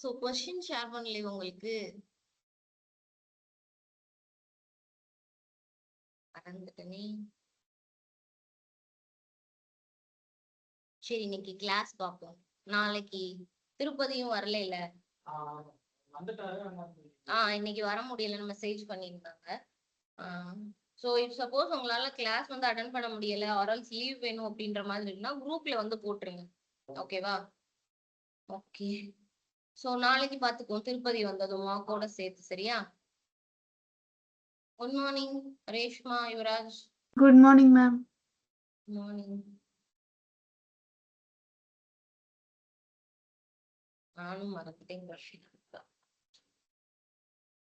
So question share பண்ணலையே உங்களுக்கு மறந்துட்டனே. சரி இன்னைக்கு கிளாஸ் பார்ப்போம். நாளைக்கு திருப்பதியும் வரல இல்ல. இன்னைக்கு வர முடியலன்னு மெசேஜ் பண்ணியிருந்தாங்க. ஸோ இப் சப்போஸ் உங்களால கிளாஸ் வந்து அட்டன் பண்ண முடியல ஆர்எல்ஸ் லீவ் வேணும் அப்படின்ற மாதிரி இருக்குன்னா குரூப்ல வந்து போட்டுருங்க. ஓகேவா? ஓகே. ஸோ நாளைக்கு பார்த்துக்குவோம் திருப்பதி வந்ததும் வாக்கோட சேர்த்து. சரியா? Good morning Reshma Yuvaraj. Good morning ma'am. Morning. நானும் மறந்துட்டேன்.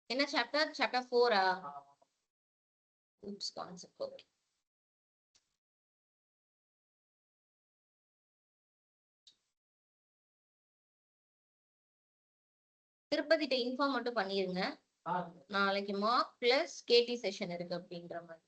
என்ன chapter? Chapter 4 oops concept. Okay. திருப்பதிட்ட இன்ஃபார்ம் மட்டும் பண்ணிருங்க. நாளைக்கு மார்க் பிளஸ் கேடி செஷன் இருக்கு அப்படின்ற மாதிரி.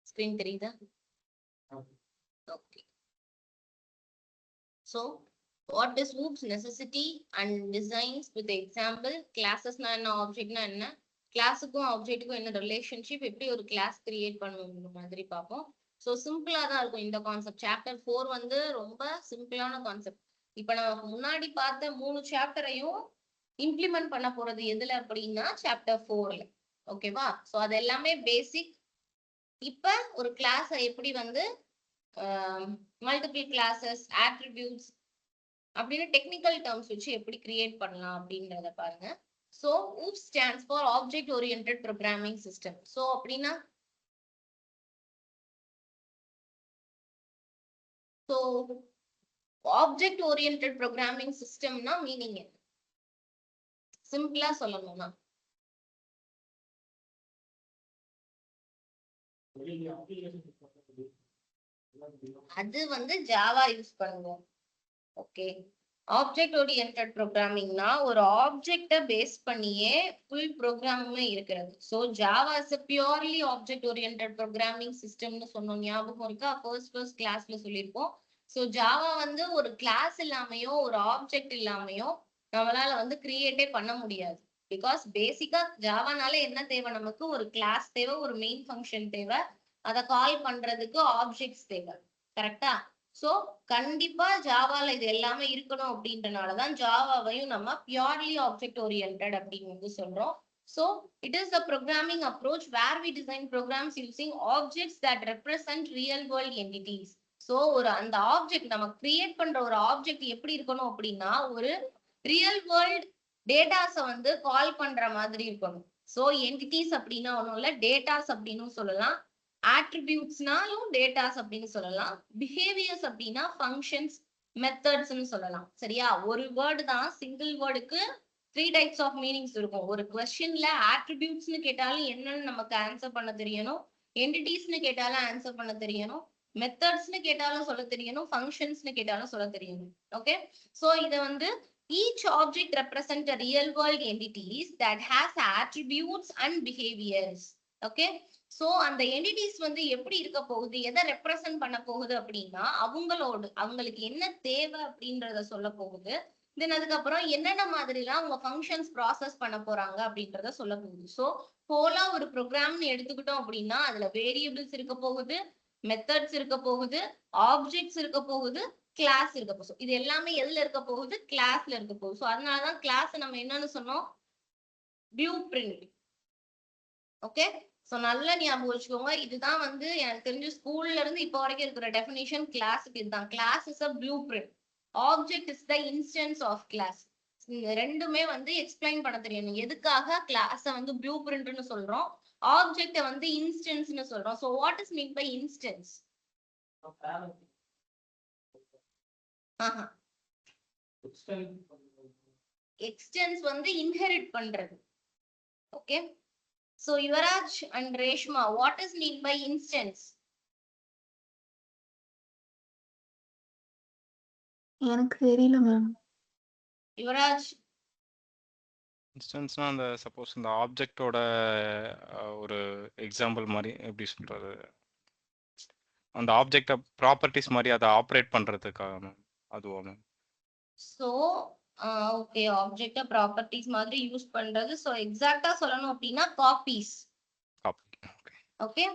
ஸ்கிரீன் தெரியுதா? Okay. So what is OOPS necessity and designs with example? கிளாஸஸ்னா என்ன, ஆப்ஜெக்ட்னா என்ன, கிளாஸுக்கும் ஆப்ஜெக்ட்டுக்கும் என்ன ரிலேஷன்ஷிப், எப்படி ஒரு கிளாஸ் கிரியேட் பண்ணுங்கிற மாதிரி பார்ப்போம். ஸோ சிம்பிளா தான் இருக்கும் இந்த கான்செப்ட். சாப்டர் 4 வந்து ரொம்ப சிம்பிளான கான்செப்ட். இப்ப நம்ம முன்னாடி பார்த்த 3 சாப்டரையும் இம்ப்ளிமெண்ட் பண்ண போறது எதுல அப்படின்னா சாப்டர் 4ல. ஓகேவா? ஸோ அது எல்லாமே பேசிக். இப்ப ஒரு கிளாஸை எப்படி வந்து மல்டிபிள் கிளாஸஸ், ஆட்ரிபியூட்ஸ் அப்படின்னு டெக்னிக்கல் டேர்ம்ஸ் வச்சு எப்படி கிரியேட் பண்ணலாம் அப்படின்றத பாருங்க. So OOPS stands for Object Oriented Programming System. So அப்படின்னா ஸோ ஆப்ஜெக்ட் ஓரியன்டட் ப்ரோக்ராமிங் சிஸ்டம்னா மீனிங் என்ன? சிம்பிளா சொல்லணும்னா அது வந்து ஜாவா யூஸ் பண்ணுவோம். ஓகே. ஆப்ஜெக்ட் ஓரியன்டட் ப்ரோக்ராமிங்னா ஒரு ஆப்ஜெக்ட பேஸ் பண்ணியே ஃபுல் ப்ரோக்ராமுமே இருக்கிறது. So Java is a purely object oriented programming சிஸ்டம்னு சொன்னோம். ஞாபகம் இருக்கா? ஃபர்ஸ்ட் கிளாஸ்ல சொல்லியிருப்போம். ஸோ ஜாவா வந்து ஒரு கிளாஸ் இல்லாமையோ ஒரு ஆப்ஜெக்ட் இல்லாமையோ நம்மளால வந்து கிரியேட்டே பண்ண முடியாது. பிகாஸ் பேசிக்கா ஜாவானால என்ன தேவை? நமக்கு ஒரு கிளாஸ் தேவை, ஒரு மெயின் ஃபங்க்ஷன் தேவை, அதை கால் பண்றதுக்கு ஆப்ஜெக்ட்ஸ் தேவை. கரெக்டா? சோ கண்டிப்பா ஜாவால இது எல்லாமே இருக்கணும் அப்படின்றனாலதான் ஜாவாவையும் நம்ம பியூர்லி ஆப்ஜெக்ட் ஓரியன்டட் அப்படின்னு வந்து சொல்றோம். So it is the programming approach where we design programs using objects that represent real world entities. So ஒரு அந்த ஆப்ஜெக்ட் நம்ம கிரியேட் பண்ற ஒரு ஆப்ஜெக்ட் எப்படி இருக்கணும் அப்படின்னா ஒரு ரியல் வேர்ல்ட் டேட்டாஸை வந்து கால் பண்ற மாதிரி இருக்கணும். ஸோ என்டிட்டிஸ் அப்படின்னா ஒன்றும் இல்லை, டேட்டாஸ் அப்படின்னு சொல்லலாம். ஆட்ரிபியூட்ஸ்னாலும் டேட்டாஸ் அப்படின்னு சொல்லலாம். பிஹேவியர்ஸ் அப்படின்னா ஃபங்க்ஷன்ஸ், மெத்தட்ஸ்ன்னு சொல்லலாம். சரியா? ஒரு வேர்டு தான், சிங்கிள் வேர்டுக்கு 3 டைப்ஸ் ஆஃப் மீனிங்ஸ் இருக்கும். ஒரு கொஸ்டின்ல ஆட்ரிபியூட்ஸ்னு கேட்டாலும் என்னன்னு நமக்கு ஆன்சர் பண்ண தெரியணும், என்டிட்டிஸ்னு கேட்டாலும் ஆன்சர் பண்ண தெரியணும், மெத்தட்ஸ்னு கேட்டாலும் சொல்ல தெரியணும், ஃபங்க்ஷன்ஸ்னு கேட்டாலும் சொல்ல தெரியணும். ஓகே. ஸோ இதை வந்து each object represent a real world entities that has attributes and behaviors. Okay. So அந்த என்டிட்டிஸ் வந்து எப்படி இருக்க போகுது, எதை ரெப்ரசன்ட் பண்ண போகுது அப்படின்னா அவங்களுக்கு என்ன தேவை அப்படின்றத சொல்ல போகுது. தென் அதுக்கப்புறம் என்னென்ன மாதிரிலாம் அவங்க ஃபங்க்ஷன்ஸ் ப்ராசஸ் பண்ண போறாங்க அப்படின்றத சொல்ல போகுது. ஸோ ஹோலா ஒரு ப்ரோக்ராம்னு எடுத்துக்கிட்டோம் அப்படின்னா அதுல வேரியபிள்ஸ் இருக்க போகுது, மெத்தட்ஸ் இருக்க போகுது, ஆப்ஜெக்ட்ஸ் இருக்க போகுது, கிளாஸ் இருக்க போகுது. இது எல்லாமே எதுல இருக்க போகுது? கிளாஸ்ல இருக்க போகுது. ஸோ அதனாலதான் கிளாஸ் நம்ம என்னன்னு சொன்னோம்? Blue print. ஓகே. சோ நல்லா ஞாபகம் வச்சுக்கோங்க. இதுதான் வந்து எனக்கு தெரிஞ்சு ஸ்கூல்ல இருந்து இப்போ வரைக்கும் இருக்கிற டெஃபினிஷன் கிளாஸுக்கு இதுதான். Class is a blueprint, object is the instance of class. ரெண்டுமே வந்து எக்ஸ்பிளைன் பண்ண தெரியணும். எதுக்காக கிளாஸ வந்து ப்ளூ பிரிண்ட்னு சொல்றோம், ஆப்ஜெக்ட வந்து இன்ஸ்டன்ஸ்னு சொல்றோம். So what is mean by instance? Extends வந்து இன்ஹெரிட் பண்றது. Okay, so Yuvraj and Reshma, what is mean by instance? எனக்கு தெரியல மேம். Yuvraj, இன்ஸ்டன்ஸ்னா அந்த சப்போஸ் இந்த ஆப்ஜெக்டோட ஒரு எக்ஸாம்பிள் மாதிரி எப்படி சொல்றது, அந்த ஆப்ஜெக்ட ப்ராப்பர்ட்டிஸ் மாதிரி அதை ஆப்ரேட் பண்றதுக்காக மேம், அதுவா மேம்? so ஓகே, ஆப்ஜெக்ட ப்ராப்பர்ட்டிஸ் மாதிரி யூஸ் பண்றது. சோ எக்ஸாக்ட்டா சொல்லணும் அப்படின்னா காப்பீஸ். ஓகே,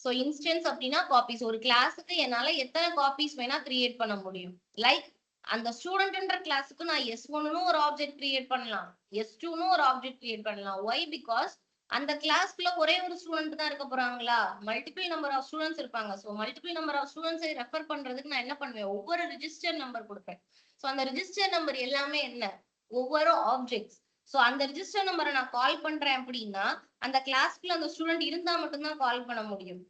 சோ இன்ஸ்டன்ஸ் அப்படின்னா காப்பீஸ். ஒரு கிளாஸுக்கு என்னால எத்தனை காப்பீஸ் வேணா கிரியேட் பண்ண முடியும். லைக் அந்த ஸ்டூடெண்ட்ன்ற கிளாஸுக்கு நான் S1னு ஒரு ஆப்ஜெக்ட் கிரியேட் பண்ணலாம், S2னு ஒரு ஆப்ஜெக்ட் கிரியேட் பண்ணலாம். ஒய்? பிகாஸ் அந்த கிளாஸ்க்குள்ள ஒரே ஒரு ஸ்டூடெண்ட் தான் இருக்க போறாங்களா, மல்டிபிள் நம்பர் ஆஃப் ஸ்டூடெண்ட்ஸ் இருப்பாங்க. ஸோ மல்டிபிள் நம்பர் ஆஃப் ஸ்டூடெண்ட்ஸை ரெஃபர் பண்றதுக்கு நான் என்ன பண்ணுவேன், ஒவ்வொரு ரிஜிஸ்டர் நம்பர் கொடுப்பேன். ஸோ அந்த ரிஜிஸ்டர் நம்பர் எல்லாமே என்ன, ஒவ்வொரு ஆப்ஜெக்ட்ஸ். ஸோ அந்த ரிஜிஸ்டர் நம்பரை நான் கால் பண்றேன் அப்படின்னா அந்த கிளாஸ்க்குள்ள அந்த ஸ்டூடெண்ட் இருந்தா மட்டும்தான் கால் பண்ண முடியும்.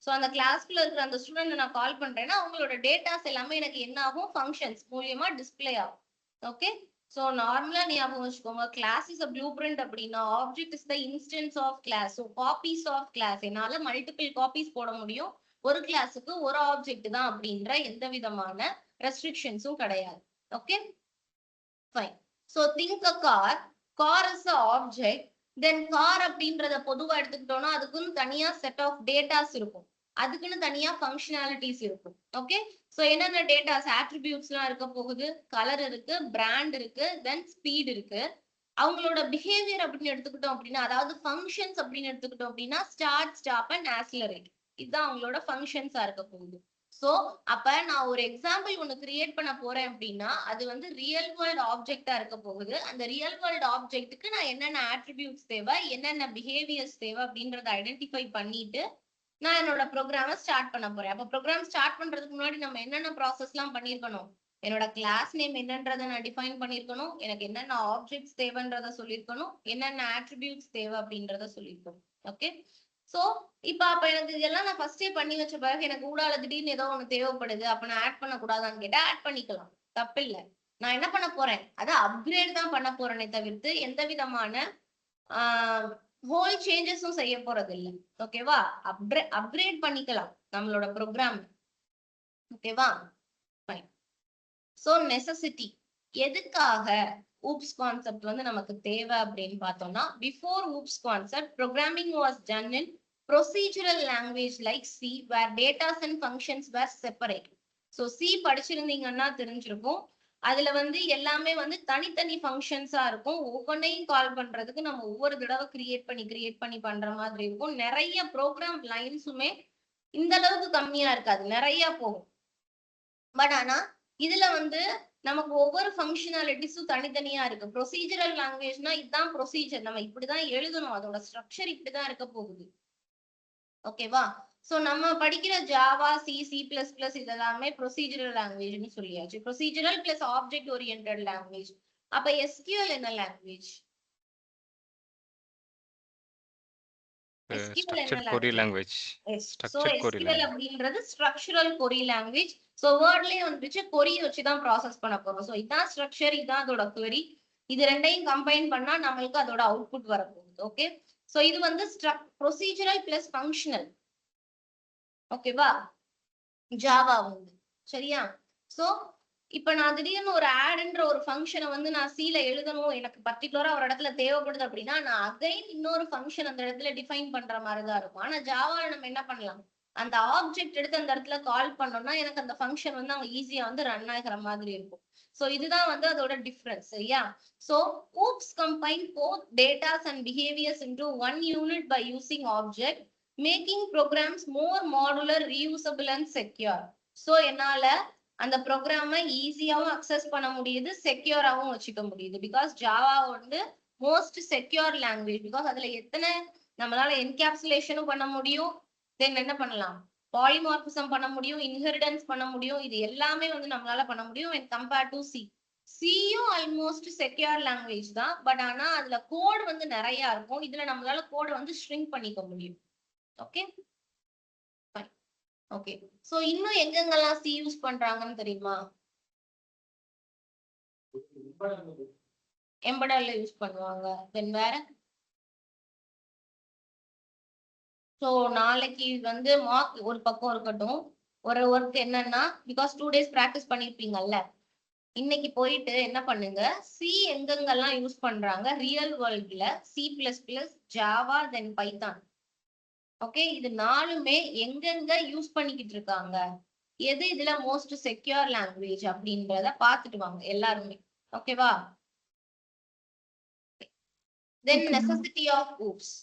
ஸோ அந்த கிளாஸ்க்குள்ள இருக்கிற அந்த ஸ்டூடெண்ட் நான் கால் பண்றேன்னா அவங்களோட டேட்டாஸ் எல்லாமே எனக்கு என்ன ஆகும், ஃபங்க்ஷன்ஸ் மூலியமா டிஸ்பிளே ஆகும். ஓகே, ஸோ நார்மலா ஞாபகம் வச்சுக்கோங்க, class is a blueprint அப்படின்னா object is the instance of class. So copies of class, என்னால மல்டிபிள் காப்பீஸ் போட முடியும், ஒரு கிளாஸுக்கு ஒரு ஆப்ஜெக்ட் தான் அப்படின்ற எந்த விதமான ரெஸ்ட்ரிக்ஷன்ஸும் கிடையாது. Okay fine. So think a car, car is a object. Then car அப்படின்றத பொதுவா எடுத்துக்கிட்டோம்னா அதுக்குன்னு தனியா செட் ஆஃப் டேட்டாஸ் இருக்கும், அதுக்குன்னு தனியா ஃபங்க்ஷனாலிட்டிஸ் இருக்கும். ஓகே, சோ என்னென்ன டேட்டாஸ், ஆட்ரிபியூட்ஸ் எல்லாம் இருக்க போகுது, கலர் இருக்கு, பிராண்ட் இருக்கு, தென் ஸ்பீட் இருக்கு. அவங்களோட பிஹேவியர் அப்படின்னு எடுத்துக்கிட்டோம் அப்படின்னா, அதாவது ஃபங்க்ஷன்ஸ் அப்படின்னு எடுத்துக்கிட்டோம் அப்படின்னா ஸ்டார்ட், ஸ்டாப் அண்ட் ஆக்சிலரேட், இதுதான் அவங்களோட ஃபங்க்ஷன்ஸா இருக்க போகுது. சோ அப்ப நான் ஒரு எக்ஸாம்பிள் ஒன்னு கிரியேட் பண்ண போறேன் அப்படின்னா அது வந்து ரியல் வேர்ல்ட் ஆப்ஜெக்டா இருக்க போகுது. அந்த ரியல் வேர்ல்ட் ஆப்ஜெக்ட்டுக்கு நான் என்னென்ன ஆட்ரிபியூட்ஸ் தேவை, என்னென்ன பிஹேவியர்ஸ் தேவை அப்படின்றத ஐடென்டிஃபை பண்ணிட்டு நான் என்னோட ப்ரோக்ராமை ஸ்டார்ட் பண்ண போறேன். அப்ப ப்ரோக்ராம் ஸ்டார்ட் பண்றதுக்கு முன்னாடி நம்ம என்னென்ன ப்ராசஸ் எல்லாம் பண்ணிருக்கணும், என்னோட கிளாஸ் நேம் என்னன்றதை நான் டிஃபைன் பண்ணிருக்கணும், எனக்கு என்னென்ன ஆப்ஜெக்ட்ஸ் தேவைன்றத சொல்லியிருக்கணும், என்னென்ன ஆட்ரிபியூட்ஸ் தேவை அப்படின்றத சொல்லியிருக்கணும். ஓகே, சோ இப்ப அப்ப எனக்கு இதெல்லாம் நான் ஃபர்ஸ்டே பண்ணி வச்ச பிறகு எனக்கு ஊடால திடீர்னு ஏதோ ஒண்ணு தேவைப்படுது, அப்ப நான் ஆட் பண்ண கூடாதான்னு கேட்டா ஆட் பண்ணிக்கலாம், தப்பு இல்லை. நான் என்ன பண்ண போறேன், அதை அப்கிரேட் தான் பண்ண போறேனே தவிர்த்து எந்த விதமான ஹோல் சேஞ்சஸும் செய்ய போறது இல்லை. ஓகேவா, அப்கிரேட் பண்ணிக்கலாம் நம்மளோட ப்ரோக்ராம். ஓகேவா ஃபைன். சோ நெசசிட்டி, எதுக்காக oops கான்செப்ட் வந்து நமக்கு தேவை அப்படின்னு பார்த்தோம்னா, before oops concept programming was done in procedural language like C where data and functions were separate. so C படிச்சிருந்தீங்கன்னா தெரிஞ்சிருக்கும், அதுல வந்து எல்லாமே வந்து தனித்தனி ஃபங்க்ஷன்ஸா இருக்கும். ஒவ்வொன்றையும் கால் பண்றதுக்கு நம்ம ஒவ்வொரு தடவை கிரியேட் பண்ணி பண்ற மாதிரி இருக்கும். நிறைய ப்ரோக்ராம் லைன்ஸுமே இந்த அளவுக்கு கம்மியா இருக்காது, நிறைய போகும். பட் ஆனா இதுல வந்து நமக்கு ஒவ்வொரு ஃபங்க்ஷனாலிட்டிஸும் தனித்தனியா இருக்கு. ப்ரொசீஜரல் லாங்குவேஜ்னா இதுதான் ப்ரொசீஜர், நம்ம இப்படிதான் எழுதணும், அதோட ஸ்ட்ரக்சர் இப்படிதான் இருக்க போகுது. ஓகேவா, சோ நம்ம படிக்கிற Java, C, C plus plus இதெல்லாமே ப்ரொசீஜரல் லாங்குவேஜ்னு சொல்லியாச்சு. Procedural plus object oriented language. அப்ப SQL என்ன லாங்குவேஜ்? SQL என்ன லாங்குவேஜ்? சோ SQL அப்படின்றது ஸ்ட்ரக்சரல் query லாங்குவேஜ். சோ வேர்ட்லயே வந்துச்சு, query வச்சு தான் ப்ராசஸ் பண்ண போறோம். சோ இதான் ஸ்ட்ரக்சர், இதான் அதோட query. இது ரெண்டையும் கம்பைன் பண்ணா நம்மளுக்கு அதோட அவுட்புட் வர போகுது. ஓகே, சோ இது வந்து ப்ரொசீஜரல் பிளஸ் ஃபங்க்ஷனல். ஓகேவா, ஜாவா வந்து சரியா. சோ இப்ப நான் திடீர்னு ஒரு ஆட்ன்ற ஒரு ஃபங்க்ஷனை வந்து நான் சீல எழுதணும், எனக்கு பர்டிகுலரா ஒரு இடத்துல தேவைப்படுது அப்படின்னா நான் அகைன் இன்னொரு ஃபங்க்ஷன் அந்த இடத்துல டிஃபைன் பண்ற மாதிரிதான் இருக்கும். ஆனா ஜாவால நம்ம என்ன பண்ணலாம், அந்த ஆப்ஜெக்ட் எடுத்து அந்த இடத்துல கால் பண்ணோம்னா எனக்கு அந்த ஃபங்க்ஷன் வந்து அவங்க ஈஸியா வந்து ரன் ஆகிற மாதிரி இருக்கும். சோ இதுதான் வந்து அதோட டிஃபரன்ஸ். சரியா, so oops combine both data and behaviors into one unit by using object, making programs more modular, reusable and secure. So என்னால அந்த ப்ரோக்ராமை ஈஸியாவும் அக்சஸ் பண்ண முடியுது, செக்யூராவும் வச்சுக்க முடியுது. பிகாஸ் ஜாவா வந்து மோஸ்ட் செக்யூர் லாங்குவேஜ். பிகாஸ் அதுல எத்தனை நம்மளால என்கேப்சுலேஷனும் பண்ண முடியும், தென் என்ன பண்ணலாம், பாலிமார்பிசம் பண்ண முடியும், இன்ஹெரிடன்ஸ் பண்ண முடியும், இது எல்லாமே வந்து நம்மளால பண்ண முடியும் when compared to C. சியும் ஆல்மோஸ்ட் செக்யூர் லாங்குவேஜ் தான், பட் ஆனா அதுல கோட் வந்து நிறைய இருக்கும், இதுல நம்மளால கோட் வந்து ஷ்ரிங்க் பண்ணிக்க முடியும். Okay, okay. சோ இன்னும் எங்கெங்கெல்லாம் சி யூஸ் பண்றாங்கன்னு தெரியுமா? எம்பெடெட்ல யூஸ் பண்ணுவாங்க. தென் வேற? சோ நாளைக்கு வந்து மார்க் ஒரு பக்கம் இருக்கட்டும். ஒரு ஒர்க் என்னன்னா, பிகாஸ் 2 டேஸ் பிராக்டிஸ் பண்ணியிருப்பீங்கல்ல. இன்னைக்கு போயிட்டு என்ன பண்ணுங்க, சி எங்கெங்கெல்லாம் யூஸ் பண்றாங்க ரியல் வேர்ல்ட்ல C++, ஜாவா, தென் பைத்தான். ஓகே, இது 4மே எங்கெங்க யூஸ் பண்ணிக்கிட்டு இருக்காங்க, எது இதுல மோஸ்ட் செக்யூர் லாங்குவேஜ் அப்படின்றத பார்த்துட்டு வாங்க எல்லாருமே. ஓகேவா? Then okay ma'am. Necessity of OOPS.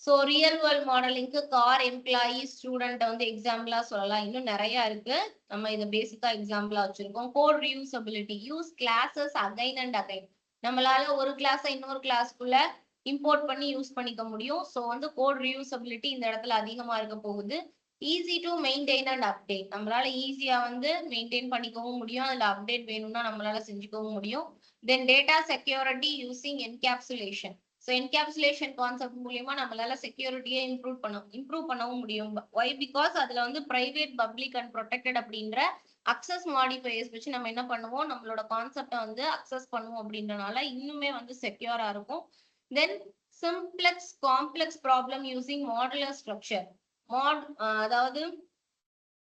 So real world மாடலிங்க்கு கார், எம்ப்ளாயி, ஸ்டூடெண்ட் வந்து எக்ஸாம்பிளா சொல்லலாம். இன்னும் நிறைய இருக்கு. நம்ம இதை பேசிக்கா எக்ஸாம்பிளா வச்சிருக்கோம். Code reusability, use classes again and again. நம்மளால ஒரு கிளாஸை இன்னொரு கிளாஸ்க்குள்ள இம்போர்ட் பண்ணி யூஸ் பண்ணிக்க முடியும். ஸோ வந்து கோட் ரியூசபிலிட்டி இந்த இடத்துல அதிகமா இருக்க போகுது. Easy to maintain and update. நம்மளால ஈஸியா வந்து மெயின்டைன் பண்ணிக்கவும் முடியும். அதுல அப்டேட் வேணும்னா நம்மளால செஞ்சுக்கவும் முடியும். Then data security using encapsulation. So encapsulation concept மூலியமா நம்மளால செக்யூரிட்டியை இம்ப்ரூவ் பண்ணவும் முடியும். ஒய்? பிகாஸ் அதுல வந்து பிரைவேட், பப்ளிக் அண்ட் ப்ரொடெக்டட் அப்படின்ற அக்சஸ் மாடிஃபையர்ஸ் வச்சு நம்ம என்ன பண்ணுவோம், நம்மளோட கான்செப்டை வந்து அக்சஸ் பண்ணுவோம். அப்படின்றனால இன்னுமே வந்து செக்யூரா இருக்கும். Then simplex complex problem using modular structure. அதாவது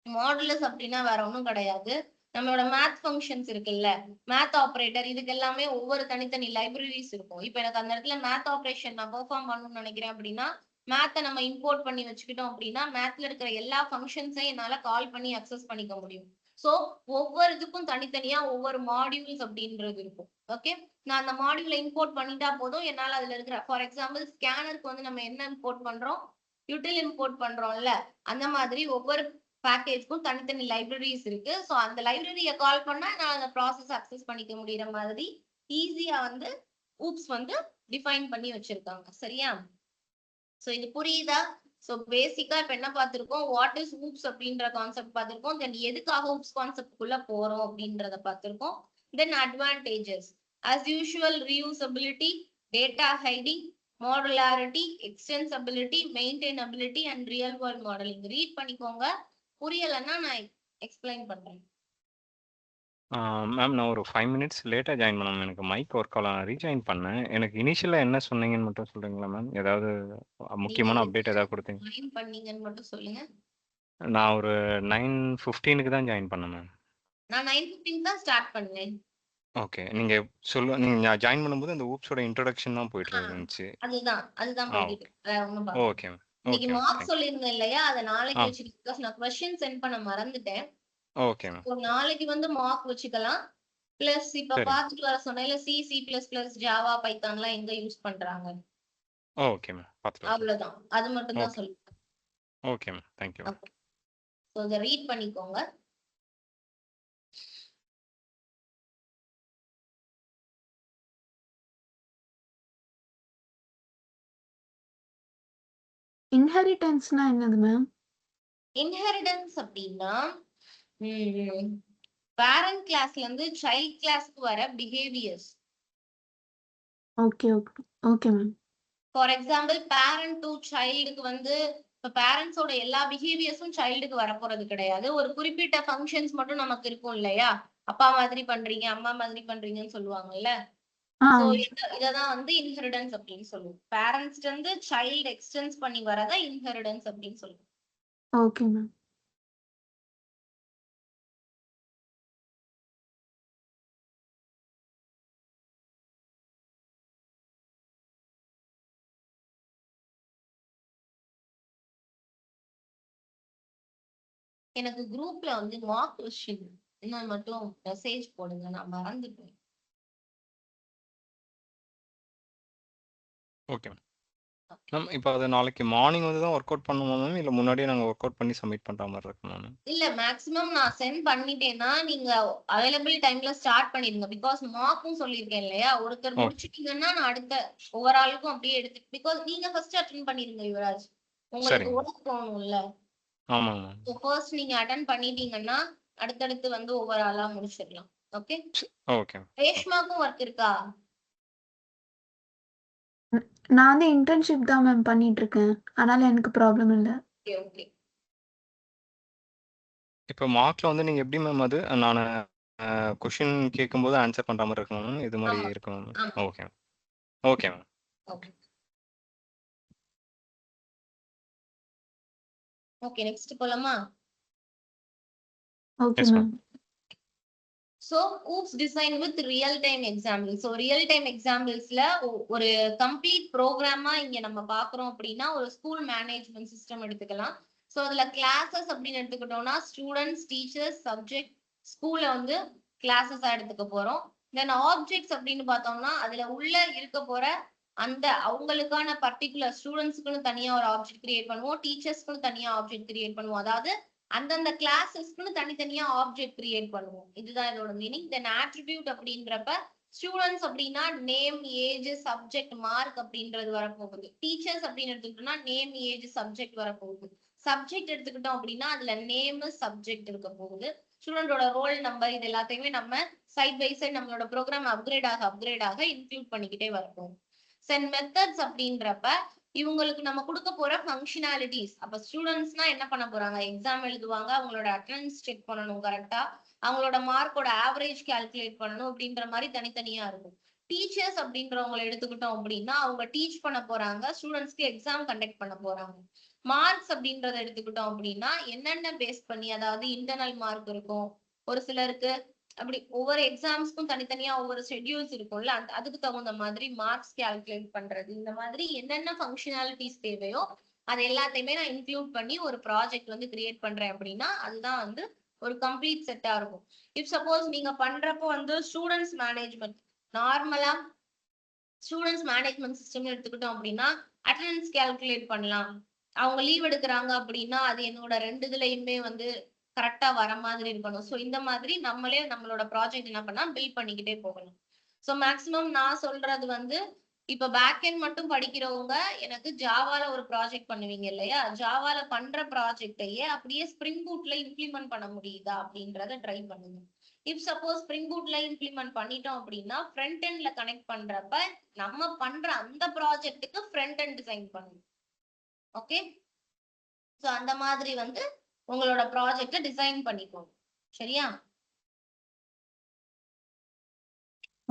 மாடுலஸ் அப்படின்னா வேற ஒன்றும் கிடையாது. நம்மளோட மேத் ஃபங்க்ஷன்ஸ் இருக்குல்ல, மேத் ஆப்ரேட்டர், இதுக்கு எல்லாமே ஒவ்வொரு தனித்தனி லைப்ரரிஸ் இருக்கும். இப்போ எனக்கு அந்த இடத்துல மேத் ஆப்ரேஷன் நான் பெர்ஃபார்ம் பண்ணணும்னு நினைக்கிறேன் அப்படின்னா, மேத்தை நம்ம இம்போர்ட் பண்ணி வச்சுக்கிட்டோம் அப்படின்னா, மேத்ல இருக்கிற எல்லா ஃபங்க்ஷன்ஸையும் என்னால கால் பண்ணி அக்சஸ் பண்ணிக்க முடியும். ஸோ ஒவ்வொரு இதுக்கும் தனித்தனியா ஒவ்வொரு மாடியூல்ஸ் அப்படின்றது இருக்கும். ஓகே, நான் அந்த மாடியூலை இம்போர்ட் பண்ணிட்டா போதும், என்னால் அதுல இருக்கிற, ஃபார் எக்ஸாம்பிள் ஸ்கேனருக்கு வந்து நம்ம என்ன இம்போர்ட் பண்றோம், யூட்டில் இம்போர்ட் பண்றோம்ல, அந்த மாதிரி ஒவ்வொரு பேக்கேஜ்க்கும் தனித்தனி லைப்ரரிஸ் இருக்கு. ஸோ அந்த லைப்ரரியை கால் பண்ணா நான் அந்த ப்ராசஸ் அக்சஸ் பண்ணிக்க முடியற மாதிரி ஈஸியா வந்து ஊப்ஸ் வந்து டிஃபைன் பண்ணி வச்சிருக்காங்க. சரியா? ஸோ இது புரியுதா? ஸோ பேசிக்கா இப்ப என்ன பார்த்திருக்கோம், வாட் இஸ் ஊப்ஸ் அப்படின்ற கான்செப்ட் பார்த்திருக்கோம். தென் எதுக்காக ஊப்ஸ் கான்செப்ட்குள்ள போறோம் அப்படின்றத பார்த்திருக்கோம். தென் advantages as usual, reusability, data hiding, modularity, extensibility, maintainability and real world modeling. Read பண்ணிக்கோங்க. புரியலைன்னா நான் எக்ஸ்பிளைன் பண்றேன். மேம் நான் ஒரு 5 மினிட்ஸ் லேட்டாக ஜாயின் பண்ணேன். எனக்கு மைக் ஒர்க் ஆகல. நான் ரீஜாயின் பண்ணேன். எனக்கு இனிஷியலாக என்ன சொன்னீங்கன்னு மட்டும் சொல்கிறீங்களா மேம்? ஏதாவது நீங்க முக்கியமான அப்டேட் ஏதாவது கொடுத்தீங்க? ஜாயின் பண்ணீங்கன்னு மட்டும் சொல்லுங்க. நான் ஒரு 9:15க்கு தான் ஜாயின் பண்ணேன் மேம். நான் 9:15 தான் ஸ்டார்ட் பண்ணேன். ஓகே, நீங்கள் ஜாயின் பண்ணும்போது அந்த ஊப்ஸோட இன்ட்ரோடக்ஷன் தான் போயிட்டு இருந்துச்சு. அதுதான் ஆ, போயிட்டு ஓகே. வேற ஒண்ணும் பார்க்கல. Okay ma'am. இன்னைக்கு ஓகே மேம். மார்க் தேங்க் சொல்லியிருந்தேன் இல்லையா, அதை நாளைக்கு ஆ, வச்சுட்டு, பிகாஸ் நான் கொஸ்டின் சென்ட் பண்ண மறந்துட்டேன். Okay ma'am. So, நாளைக்கு வந்து மார்க் வச்சுக்கலாம். பிளஸ் இப்ப சரி. பாத்துட்டு வர சொன்னேன்ல, C++, ஜாவா, பைத்தான்லாம் எங்க யூஸ் பண்றாங்க, ஓகே மேம். பார்த்துட்டு வரேன். அவ்வளவுதான். அது மட்டும் தான் ஓகே. சொல்லுங்க. Okay ma'am. Thank you ma'am. So இதை ரீட் பண்ணிக்கோங்க. இன்ஹெரிட்டன்ஸ்னா என்னது மேம்? இன்ஹெரிடன்ஸ் அப்படின்னா பேரண்ட் கிளாஸ்ல இருந்து சைல்ட் கிளாஸ்க்கு வர behaviours. Okay okay okay ma'am. For example parent to சைல்டுக்கு வந்து இப்ப பேரண்ட்ஸோட எல்லா பிஹேவியர்ஸும் சைல்டுக்கு வரப்போறது கிடையாது. ஒரு குறிப்பிட்ட ஃபங்க்ஷன்ஸ் மட்டும் நமக்கு இருக்கும் இல்லையா, அப்பா மாதிரி பண்றீங்க, அம்மா மாதிரி பண்றீங்கன்னு சொல்லுவாங்கல்ல. ஆ சோ இததான் வந்து இன்ஹெரிடன்ஸ் அப்படின்னு சொல்லுவோம். பேரண்ட்ஸ்ல இருந்து சைல்டு எக்ஸ்டென்ஸ் பண்ணி வரதா இன்ஹெரிடன்ஸ் அப்படின்னு சொல்லுவோம். Okay ma'am. எனக்கு குரூப்ல வந்து மார்க் கொஸ்டின் இன்னும் மட்டும் மெசேஜ் போடுங்க, நான் மறந்துட்டேன். Okay ma'am. மேம் இப்போ அது நாளைக்கு மார்னிங் வந்து தான் ஒர்க் அவுட் பண்ணுமா மேம், இல்லை முன்னாடியே நாங்கள் ஒர்க் அவுட் பண்ணி சப்மிட் பண்ணுற மாதிரி இருக்குமா மேம்? இல்ல, மேக்ஸிமம் நான் சென்ட் பண்ணிட்டேன்னா நீங்க அவைலபிள் டைம்ல ஸ்டார்ட் பண்ணிடுங்க. பிகாஸ் மார்க்கும் சொல்லியிருக்கேன் இல்லையா, ஒருத்தர் ஓ, முடிச்சிட்டீங்கன்னா நான் அடுத்த ஓவராலுக்கும் அப்படியே எடுத்து, பிகாஸ் நீங்க ஃபர்ஸ்ட் அட்டென்ட் பண்ணிருங்க யுவராஜ், உங்களுக்கு சரிங்க மேம். ஒர்க் போகணும்ல. ஆமாங்க மேம். ஸோ ஃபர்ஸ்ட் நீங்க அட்டென்ட் பண்ணிட்டீங்கன்னா அடுத்தடுத்து வந்து ஓவராலா முடிச்சிடலாம். Okay, okay ma'am. ரேஷ்மாக்கும் ஒர்க் இருக்கா? நான் வந்து இன்டர்ன்ஷிப் தான் மேம் பண்ணிட்டு இருக்கேன், அதனால எனக்கு ப்ராப்ளம் இல்லை. Okay okay. இப்போ மார்க்ல வந்து நீங்க எப்படி மேம் அது நான் கொஷின் கேட்கும்போது ஆன்சர் பண்ற மாதிரி இருக்கணும் இது மாதிரி ஆமா இருக்கணும் ஆமா okay okay ma'am okay okay next போலாமா okay yes ma'am ma'am So, OOPS design with real-time examples. So, real-time examples-ல ஒரு complete program-ஆ இங்க நம்ம பார்க்கிறோம் அப்படின்னா ஒரு school management system எடுத்துக்கலாம். So, அதுல classes அப்படின்னு எடுத்துக்கிட்டோம்னா students, teachers, subject, school-ல வந்து classes-ஆ எடுத்துக்க போறோம். Then objects அப்படின்னு பார்த்தோம்னா அதுல உள்ள இருக்க போற அந்த அவங்களுக்கான பர்டிகுலர் ஸ்டூடெண்ட்ஸ்க்குன்னு தனியா ஒரு ஆப்ஜெக்ட் கிரியேட் பண்ணுவோம், டீச்சர்ஸ்க்குன்னு தனியா ஆப்ஜெக்ட் கிரியேட் பண்ணுவோம். அதாவது அந்தந்த கிளாஸஸ்க்குன்னு தனித்தனியா ஆப்ஜெக்ட் கிரியேட் பண்ணுவோம். இதுதான் இதோட மீனிங். தென் ஆட்ரிபியூட் அப்படின்றப்ப ஸ்டூடெண்ட்ஸ் அப்படின்னா நேம், ஏஜ், சப்ஜெக்ட், மார்க் அப்படின்றது வரப்போகுது. டீச்சர்ஸ் அப்படின்னு எடுத்துக்கிட்டோம்னா நேம், ஏஜ், சப்ஜெக்ட் வரப்போகுது. சப்ஜெக்ட் எடுத்துக்கிட்டோம் அப்படின்னா அதுல நேம், சப்ஜெக்ட் இருக்க போகுது. ஸ்டூடெண்டோட ரோல் நம்பர் இது எல்லாத்தையுமே நம்ம சைட் பை சைட் நம்மளோட ப்ரோக்ராம் அப்கிரேட் ஆக இன்க்ளூட் பண்ணிக்கிட்டே வரப்போம். சென் மெத்தட்ஸ் அப்படின்றப்ப இவங்களுக்கு நம்ம கொடுக்க போற ஃபங்க்ஷனாலிட்டிஸ். அப்ப ஸ்டூடெண்ட்ஸ்னா என்ன பண்ண போறாங்க, எக்ஸாம் எழுதுவாங்க, அவங்களோட அட்டெண்டன்ஸ் செக் பண்ணணும் கரெக்டா, அவங்களோட மார்க்கோட ஆவரேஜ் கால்குலேட் பண்ணணும் அப்படின்ற மாதிரி தனித்தனியா இருக்கும். டீச்சர்ஸ் அப்படின்றவங்களை எடுத்துக்கிட்டோம் அப்படின்னா அவங்க டீச் பண்ண போறாங்க, ஸ்டூடெண்ட்ஸ்க்கு எக்ஸாம் கண்டக்ட் பண்ண போறாங்க. மார்க்ஸ் அப்படின்றத எடுத்துக்கிட்டோம் அப்படின்னா என்னென்ன பேஸ் பண்ணி, அதாவது இன்டர்னல் மார்க் இருக்கும், ஒரு சிலருக்கு அப்படி ஒவ்வொரு எக்ஸாம்ஸ்க்கும் தனித்தனியா ஒவ்வொரு ஷெட்யூல்ஸ் இருக்கும்ல, அதுக்கு தகுந்த மாதிரி மார்க்ஸ் கால்குலேட் பண்றது, இந்த மாதிரி என்னென்ன ஃபங்க்ஷனாலிட்டிஸ் தேவையோ அது எல்லாத்தையுமே நான் இன்க்ளூட் பண்ணி ஒரு ப்ராஜெக்ட் வந்து கிரியேட் பண்றேன் அப்படின்னா அதுதான் வந்து ஒரு கம்ப்ளீட் செட்டா இருக்கும். இப் சப்போஸ் நீங்க பண்றப்போ வந்து ஸ்டூடெண்ட்ஸ் மேனேஜ்மெண்ட், நார்மலா ஸ்டூடெண்ட்ஸ் மேனேஜ்மெண்ட் சிஸ்டம் எடுத்துக்கிட்டோம் அப்படின்னா அட்டெண்டன்ஸ் கால்குலேட் பண்ணலாம். அவங்க லீவ் எடுக்கிறாங்க அப்படின்னா அது என்னோட 2 இதுலயுமே வந்து கரெக்டா வர மாதிரி இருக்கணும். ஸோ இந்த மாதிரி நம்மளே நம்மளோட ப்ராஜெக்ட் என்ன பண்ணா பில்ட் பண்ணிக்கிட்டே போகணும். ஸோ மேக்சிமம் நான் சொல்றது வந்து இப்ப பேக் எண்ட் மட்டும் படிக்கிறவங்க எனக்கு ஜாவால ஒரு ப்ராஜெக்ட் பண்ணுவீங்க இல்லையா, ஜாவால பண்ற ப்ராஜெக்டையே அப்படியே ஸ்ப்ரிங் பூட்ல இம்ப்ளிமெண்ட் பண்ண முடியுதா அப்படின்றத ட்ரை பண்ணுங்க. இப் சப்போஸ் ஸ்ப்ரிங் பூட்ல இம்ப்ளிமெண்ட் பண்ணிட்டோம் அப்படின்னா ஃப்ரண்ட் எண்ட்ல கனெக்ட் பண்றப்ப நம்ம பண்ற அந்த ப்ராஜெக்ட்டுக்கு ஃப்ரண்ட் எண்ட் டிசைன் பண்ணணும். ஓகே, ஸோ அந்த மாதிரி வந்து உங்களோட ப்ராஜெக்ட டிசைன் பண்ணிக்கோங்க. சரியா?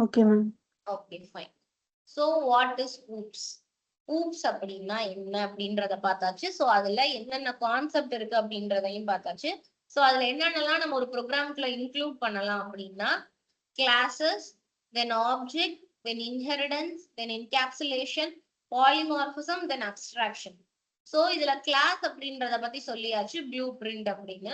Okay ma'am okay fine. So what is oops? Oops அப்படின்னா என்ன அப்படின்றத பார்த்தாச்சு. ஸோ அதுல என்னென்ன கான்செப்ட் இருக்கு அப்படின்றதையும் பார்த்தாச்சு. ஸோ அதுல என்னென்னலாம் நம்ம ஒரு ப்ரோக்ராம்குள்ள இன்க்ளூட் பண்ணலாம் அப்படின்னா கிளாஸஸ், தென் ஆப்ஜெக்ட், தென் இன்ஹெரிடன்ஸ், தென் என்கேப்சுலேஷன், பாலிமார்பிசம், தென் அப்ஸ்ட்ராக்ஷன். சோ இதுல கிளாஸ் அப்படின்றத பத்தி சொல்லியாச்சு, ப்ளூ பிரிண்ட் அப்படின்னு.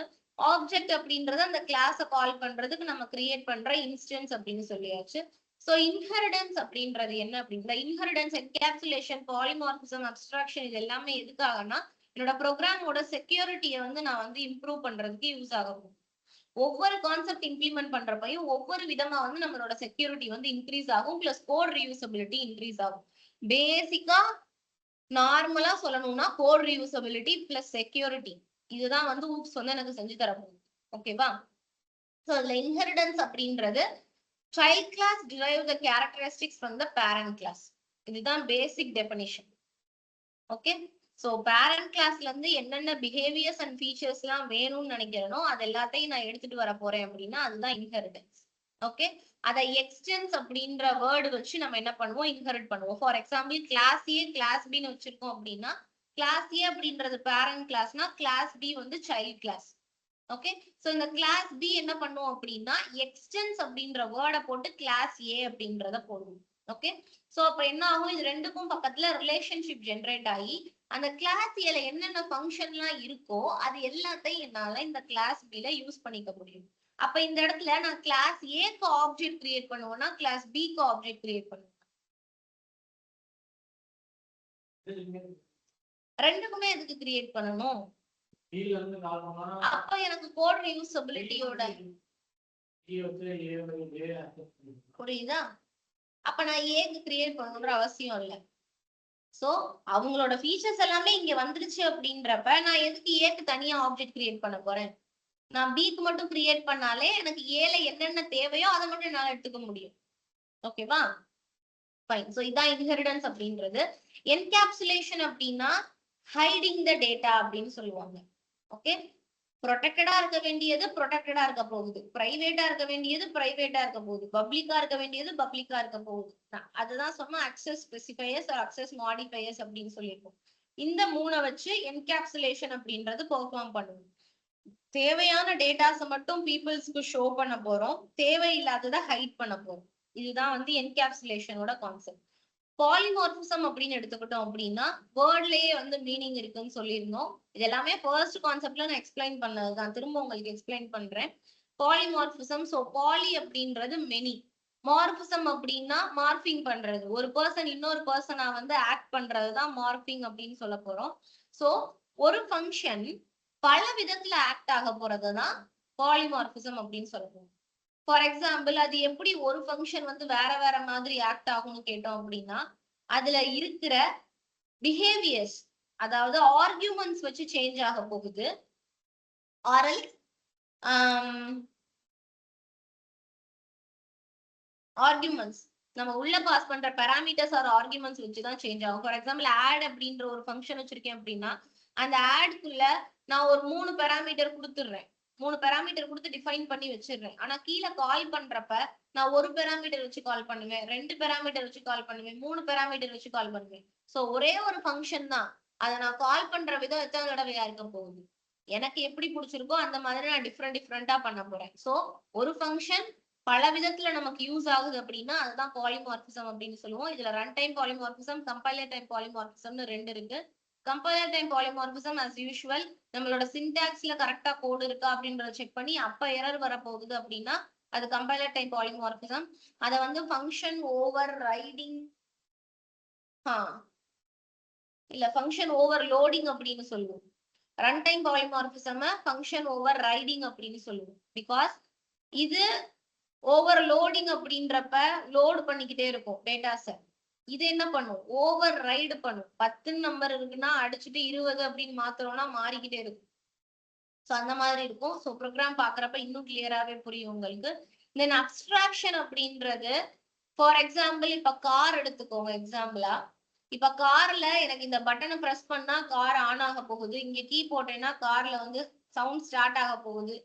ஆப்ஜெக்ட் அப்படின்றது அந்த கிளாஸை கால் பண்றதுக்கு நம்ம கிரியேட் பண்ற இன்ஸ்டன்ஸ் அப்படின்னு சொல்லியாச்சு. சோ இன்ஹெரிடன்ஸ் அப்படின்றது என்ன அப்படின்னா இன்ஹெரிடன்ஸ், என்கேப்சுலேஷன், பாலிமார்பிசம், அப்ஸ்ட்ராக்ஷன் இது எல்லாமே எதுக்காகனா என்னோட ப்ரோக்ராமோட செக்யூரிட்டியை வந்து நான் வந்து இம்ப்ரூவ் பண்றதுக்கு யூஸ் ஆகும். ஒவ்வொரு கான்செப்ட் இம்ப்ளிமெண்ட் பண்றப்பையும் ஒவ்வொரு விதமா வந்து நம்மளோட செக்யூரிட்டி வந்து இன்க்ரீஸ் ஆகும், பிளஸ் கோட் ரீயூசபிலிட்டி இன்க்ரீஸ் ஆகும். பேசிக்கா நார்மலா சொல்லணும்னா கோட் ரீயூசபிலிட்டி பிளஸ் செக்யூரிட்டி இதுதான் வந்து ஊப்ஸ் வந்து எனக்கு செஞ்சு தரப்போகுது. ஓகேவா? சோ அதுல இன்ஹெரிடன்ஸ் அப்படின்றது child class derive the characteristics from the parent class. இதுதான் பேசிக் டெஃபினிஷன். ஓகே, சோ பேரண்ட் கிளாஸ்ல இருந்து என்னென்ன பிஹேவியர்ஸ் அண்ட் ஃபீச்சர்ஸ் எல்லாம் வேணும்னு நினைக்கிறேனோ அது எல்லாத்தையும் நான் எடுத்துட்டு வர போறேன் அப்படின்னா அதுதான் இன்ஹெரிடன்ஸ். ஓகே, அதை எக்ஸ்டென்ஸ் அப்படின்ற வேர்டு வச்சு நம்ம என்ன பண்ணுவோம், இன்ஹெரிட் பண்ணுவோம். For example class A class பின்னு வச்சிருக்கோம் அப்படின்னா கிளாஸ் ஏ அப்படின்றது பேரண்ட் கிளாஸ்னா கிளாஸ் பி வந்து சைல்ட் கிளாஸ். ஓகே, சோ இந்த கிளாஸ் பி என்ன பண்ணுவோம் அப்படின்னா எக்ஸ்டென்ஸ் அப்படின்ற வேர்டை போட்டு கிளாஸ் ஏ அப்படின்றத போடுவோம். ஓகே, சோ அப்ப என்ன ஆகும், இது ரெண்டுக்கும் பக்கத்துல ரிலேஷன்ஷிப் ஜெனரேட் ஆகி அந்த கிளாஸ் ஏல என்னென்ன ஃபங்க்ஷன்லாம் இருக்கோ அது எல்லாத்தையும் என்னால இந்த கிளாஸ் பில யூஸ் பண்ணிக்க முடியும். அப்ப இந்த இடத்துல நான் கிளாஸ் ஏக்கு ஆப்ஜெக்ட் கிரியேட் பண்ணுவேன்னா கிளாஸ் பிக்கு ஆப்ஜெக்ட் கிரியேட் பண்ணுவேன். ரெண்டுக்குமே எதுக்கு கிரியேட் பண்ணணும்? அப்ப எனக்கு கோட் ரீயூசபிலிட்டியோட புரியுதா? அப்ப நான் ஏக்கு கிரியேட் பண்ணணும்ன்ற அவசியம் இல்லை. சோ அவங்களோட ஃபீச்சர்ஸ் எல்லாமே இங்க வந்துருச்சு அப்படின்றப்ப நான் எதுக்கு ஏக்கு தனியா ஆப்ஜெக்ட் கிரியேட் பண்ண போறேன்? நான் பிக்கு மட்டும் கிரியேட் பண்ணாலே எனக்கு ஏல என்னென்ன தேவையோ அதை மட்டும் என்னால எடுத்துக்க முடியும். ஓகேவா? ஃபைன். சோ இதான் இன்ஹெரிடன்ஸ் அப்படின்றது. என்கேப்சுலேஷன் அப்படின்னா ஹைடிங் த டேட்டா அப்படின்னு சொல்லுவாங்க. ஓகே, ப்ரொடெக்டடா இருக்க வேண்டியது ப்ரொடெக்டடா இருக்க போகுது, பிரைவேட்டா இருக்க வேண்டியது பிரைவேட்டா இருக்க போகுது, பப்ளிக்கா இருக்க வேண்டியது பப்ளிக்கா இருக்க போகுது. அதுதான் சொன்னா அக்சஸ் ஸ்பெசிஃபையர்ஸ் அக்சஸ் மாடிஃபையர்ஸ் அப்படின்னு சொல்லியிருக்கோம். இந்த 3 வச்சு என்கேப்சுலேஷன் அப்படின்றது பெர்ஃபார்ம் பண்ணுவோம். தேவையான டேட்டாஸை மட்டும் பீப்புள்ஸ்க்கு ஷோ பண்ண போறோம், தேவையில்லாததை ஹைட் பண்ண போறோம். இதுதான் வந்து என்கேப்சுலேஷனோட கான்செப்ட். பாலிமார்பிசம் அப்படின்னு எடுத்துக்கிட்டோம் அப்படின்னா வேர்ட்லயே வந்து மீனிங் இருக்குன்னு சொல்லியிருந்தோம். இது எல்லாமே ஃபர்ஸ்ட் கான்செப்ட்ல நான் எக்ஸ்பிளைன் பண்ணதுதான், திரும்ப உங்களுக்கு எக்ஸ்பிளைன் பண்றேன். பாலிமார்பிசம், சோ பாலி அப்படின்றது மெனி, மார்பிசம் அப்படின்னா மார்பிங் பண்றது, ஒரு பர்சன் இன்னொரு பர்சனா வந்து ஆக்ட் பண்றதுதான் மார்பிங் அப்படின்னு சொல்ல போறோம். சோ ஒரு ஃபங்க்ஷன் பல விதத்துல ஆக்ட் ஆக போறதுதான் பாலிமார்பிசம் அப்படின்னு சொல்ல போறோம். ஃபார் எக்ஸாம்பிள் அது எப்படி ஒரு ஃபங்க்ஷன் வந்து வேற வேற மாதிரி ஆக்ட் ஆகும்னு கேட்டோம் அப்படின்னா அதுல இருக்கிற பிஹேவியர்ஸ், அதாவது ஆர்கியூமெண்ட்ஸ் வச்சு சேஞ்ச் ஆக போகுது. ஆரல் ஆர்கியூமெண்ட்ஸ் நம்ம உள்ள பாஸ் பண்ற பேராமீட்டர்ஸ் ஆர் ஆர்கியூமெண்ட்ஸ் வச்சுதான் சேஞ்ச் ஆகும். ஃபார் எக்ஸாம்பிள் ஆட் அப்படின்ற ஒரு ஃபங்க்ஷன் வச்சிருக்கேன் அப்படின்னா அந்த ஆட்குள்ள நான் ஒரு 3 பேராமீட்டர் கொடுத்துடுறேன், 3 பேராமீட்டர் கொடுத்து டிஃபைன் பண்ணி வச்சிடுறேன். ஆனா கீழே கால் பண்றப்ப நான் ஒரு பேராமீட்டர் வச்சு கால் பண்ணுவேன், 2 பேராமீட்டர் வச்சு கால் பண்ணுவேன், 3 பேராமீட்டர் வச்சு கால் பண்ணுவேன். சோ ஒரே ஒரு ஃபங்க்ஷன் தான், அதை நான் கால் பண்ற விதம் எத்தனை தடவையா இருக்க போகுது, எனக்கு எப்படி பிடிச்சிருக்கோ அந்த மாதிரி நான் டிஃப்ரெண்டா பண்ண போறேன். சோ ஒரு ஃபங்க்ஷன் பல விதத்துல நமக்கு யூஸ் ஆகுது அப்படின்னா அதுதான் பாலிமார்பிசம் அப்படின்னு சொல்லுவோம். இதுல run time polymorphism, compiler time பாலிமார்பிசம்னு 2 இருக்கு. Compiler time polymorphism as usual நம்மளோட சின்டாக்ஸ்ல கரெக்டா கோடு இருக்கா அப்படின்றத செக் பண்ணி அப்ப எரர் வர போகுது அப்படின்னா அது கம்பைலர் டைம் பாலிமார்பிசம். அதை வந்து ஃபங்க்ஷன் ஓவர் ரைடிங் இல்ல ஃபங்க்ஷன் ஓவர் லோடிங் அப்படின்னு சொல்லுவோம். Run time polymorphism function over riding அப்படின்னு சொல்லுவோம். பிகாஸ் இது ஓவர் லோடிங் அப்படின்றப்ப லோடு பண்ணிக்கிட்டே இருக்கும் டேட்டாஸை, இது என்ன பண்ணும் ஓவர் ரைடு பண்ணும். 10 நம்பர் இருக்குன்னா அடிச்சுட்டு 20 அப்படின்னு மாத்துறோம்னா மாறிக்கிட்டே இருக்கும். ஸோ அந்த மாதிரி இருக்கும். ஸோ ப்ரோக்ராம் பாக்குறப்ப இன்னும் கிளியராகவே புரியும் உங்களுக்கு. தென் அப்ஸ்ட்ராக்ஷன் அப்படின்றது ஃபார் எக்ஸாம்பிள் இப்ப கார் எடுத்துக்கோங்க எக்ஸாம்பிளா. இப்ப கார்ல எனக்கு இந்த பட்டனை பிரஸ் பண்ணா கார் ஆன் ஆக போகுது, இங்க கீ போட்டேன்னா கார்ல வந்து சவுண்ட் ஸ்டார்ட் ஆக போகுது,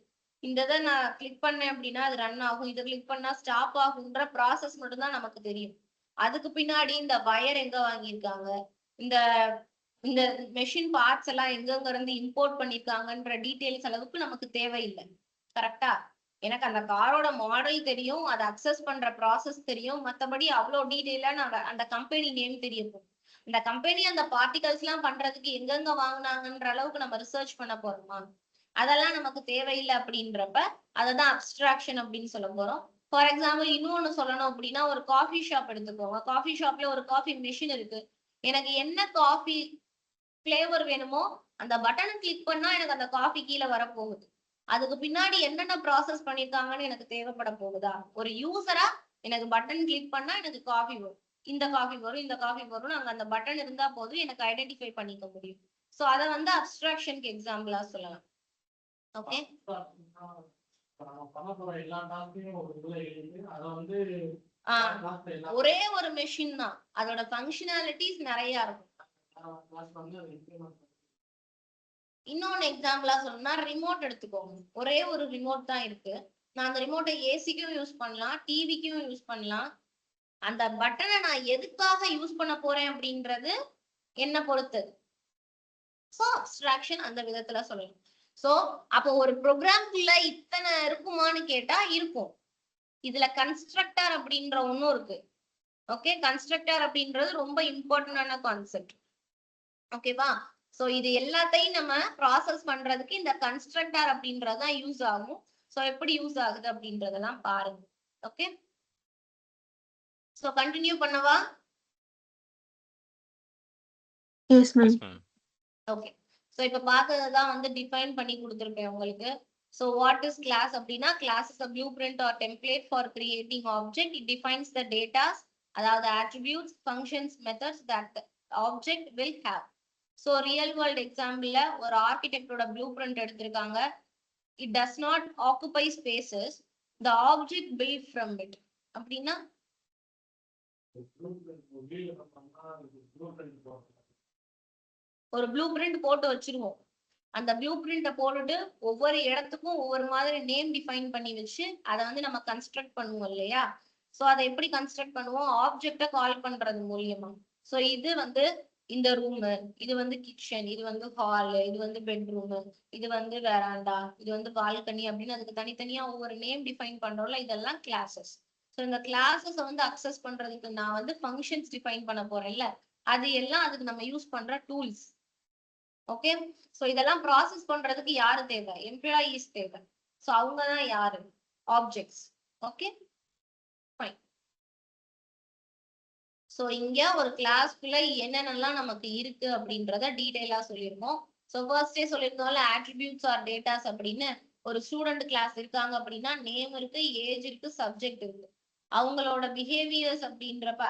இந்த இதை நான் கிளிக் பண்ணேன் அப்படின்னா அது ரன் ஆகும், இதை கிளிக் பண்ணா ஸ்டாப் ஆகுன்ற ப்ராசஸ் மட்டும்தான் நமக்கு தெரியும். அதுக்கு பின்னாடி இந்த வயர் எங்க வாங்கியிருக்காங்க, இந்த இந்த மெஷின் பார்ட்ஸ் எல்லாம் எங்கெங்க இருந்து இம்போர்ட் பண்ணிருக்காங்கன்ற டீடைல்ஸ் அளவுக்கு நமக்கு தேவையில்லை. கரெக்டா? எனக்கு அந்த காரோட மாடல் தெரியும், அதை அக்சஸ் பண்ற ப்ராசஸ் தெரியும், மற்றபடி அவ்வளோ டீடைலா நான் அந்த கம்பெனி நேம் தெரியும். இந்த கம்பெனி அந்த பார்ட்டிகல்ஸ் எல்லாம் பண்றதுக்கு எங்கெங்க வாங்கினாங்கன்ற அளவுக்கு நம்ம ரிசர்ச் பண்ண போறோமா, அதெல்லாம் நமக்கு தேவையில்லை. அப்படின்றப்ப அததான் அப்ஸ்ட்ராக்ஷன் அப்படின்னு சொல்ல போறோம். ஃபார் எக்ஸாம்பிள் இன்னொன்னு சொல்லணும் அப்படின்னா ஒரு காஃபி ஷாப் எடுத்துக்கோங்க. காஃபி ஷாப்ல ஒரு காஃபி மிஷின் இருக்கு, எனக்கு என்ன காஃபி ஃபிளேவர் வேணுமோ அந்த பட்டனை கிளிக் பண்ணா எனக்கு அந்த காஃபி கீழே வரப்போகுது. அதுக்கு பின்னாடி என்னென்ன ப்ராசஸ் பண்ணிருக்காங்கன்னு எனக்கு தேவைப்பட போகுதா? ஒரு யூசரா எனக்கு பட்டன் கிளிக் பண்ணா எனக்கு காஃபி வரும், இந்த காஃபி வரும், இந்த காஃபி வரும், அங்க அந்த பட்டன் இருந்தா போதும் எனக்கு ஐடென்டிஃபை பண்ணிக்க முடியும். சோ அதை வந்து அப்ஸ்ட்ராக்ஷனுக்கு எக்ஸாம்பிளா சொல்லலாம். ஓகே, ஒரே ஒரு மெஷின் தான், அதோட ஃபங்க்ஷனாலிட்டிஸ் நிறைய இருக்கும். இன்னொன்னு எக்ஸாம்பிளா சொல்லணும்னா ரிமோட் எடுத்துக்கோங்க. ஒரே ஒரு ரிமோட் தான் இருக்கு, நான் அந்த ரிமோட்டை ஏசிக்கும் யூஸ் பண்ணலாம், டிவிக்கும் யூஸ் பண்ணலாம். அந்த பட்டனை நான் எதுக்காக யூஸ் பண்ண போறேன் அப்படின்றது என்ன பொறுத்தது. சோ அப்ஸ்ட்ராக்ஷன் அந்த விதத்துல சொல்லலாம். சோ அப்போ ஒரு ப்ரோக்ராம்குள்ள இத்தனை இருக்குமான்னு கேட்டா இருக்கும். இதுல கன்ஸ்ட்ரக்டர் அப்படின்ற ஒன்னும் இருக்கு. ஓகே, கன்ஸ்ட்ரக்டர் அப்படின்றது ரொம்ப இம்பார்ட்டன்டான கான்செப்ட். ஓகேவா? சோ இது எல்லாத்தையும் நம்ம ப்ராசஸ் பண்றதுக்கு இந்த கன்ஸ்ட்ரக்டர் அப்படின்றதுதான் யூஸ் ஆகும். சோ எப்படி யூஸ் ஆகுது அப்படின்றதெல்லாம் பாருங்க. ஓகே, சோ கண்டினியூ பண்ணவா? Yes ma'am. ஓகே, சோ இப்ப பார்த்ததுதான் வந்து டிஃபைன் பண்ணி கொடுத்துருக்கேன் உங்களுக்கு. So what is class அப்படின்னா class is a blueprint or template for creating object. It defines the data, அதாவது attributes, functions, methods that the object will have. So real world example ஒரு architectோட blueprint எடுத்திருக்காங்க. It does not occupy spaces, the object built from it. அப்படின்னா ஒரு blue print போட்டு வச்சிருவோம், அந்த blue பிரிண்ட்டை போட்டுட்டு ஒவ்வொரு இடத்துக்கும் ஒவ்வொரு மாதிரி நேம் டிஃபைன் பண்ணி வச்சு அதை வந்து நம்ம கன்ஸ்ட்ரக்ட் பண்ணுவோம் இல்லையா? ஸோ அதை எப்படி கன்ஸ்ட்ரக்ட் பண்ணுவோம்? ஆப்ஜெக்டை கால் பண்றது மூலியமா. ஸோ இது வந்து இந்த ரூமு, இது வந்து கிச்சன், இது வந்து ஹாலு, இது வந்து பெட்ரூமு, இது வந்து வெராண்டா, இது வந்து பால்கனி அப்படின்னு அதுக்கு தனித்தனியா ஒவ்வொரு நேம் டிஃபைன் பண்றோம்ல, இதெல்லாம் கிளாஸஸ். ஸோ இந்த கிளாஸஸ் வந்து அக்சஸ் பண்றதுக்கு நான் வந்து ஃபங்க்ஷன்ஸ் டிஃபைன் பண்ண போறேன்ல, அது எல்லாம் அதுக்கு நம்ம யூஸ் பண்ற டூல்ஸ். ஓகே, ஸோ இதெல்லாம் ப்ராசஸ் பண்றதுக்கு யாரு தேவை? எம்ப்ளாயீஸ் தேவை. ஸோ அவங்க தான் யாரு? ஆப்ஜெக்ட்ஸ். Okay fine. ஸோ இங்க ஒரு கிளாஸ்க்குள்ள என்னென்னலாம் நமக்கு இருக்கு அப்படின்றத டீடைலா சொல்லியிருக்கோம். ஸோ ஃபர்ஸ்டே சொல்லியிருந்தோம்ல, ஆட்ரிபியூட்ஸ் ஆர் டேட்டாஸ் அப்படின்னு. ஒரு ஸ்டூடெண்ட் கிளாஸ் இருக்காங்க அப்படின்னா நேம் இருக்கு, ஏஜ் இருக்கு, சப்ஜெக்ட் இருக்கு. அவங்களோட பிஹேவியர்ஸ் அப்படின்றப்ப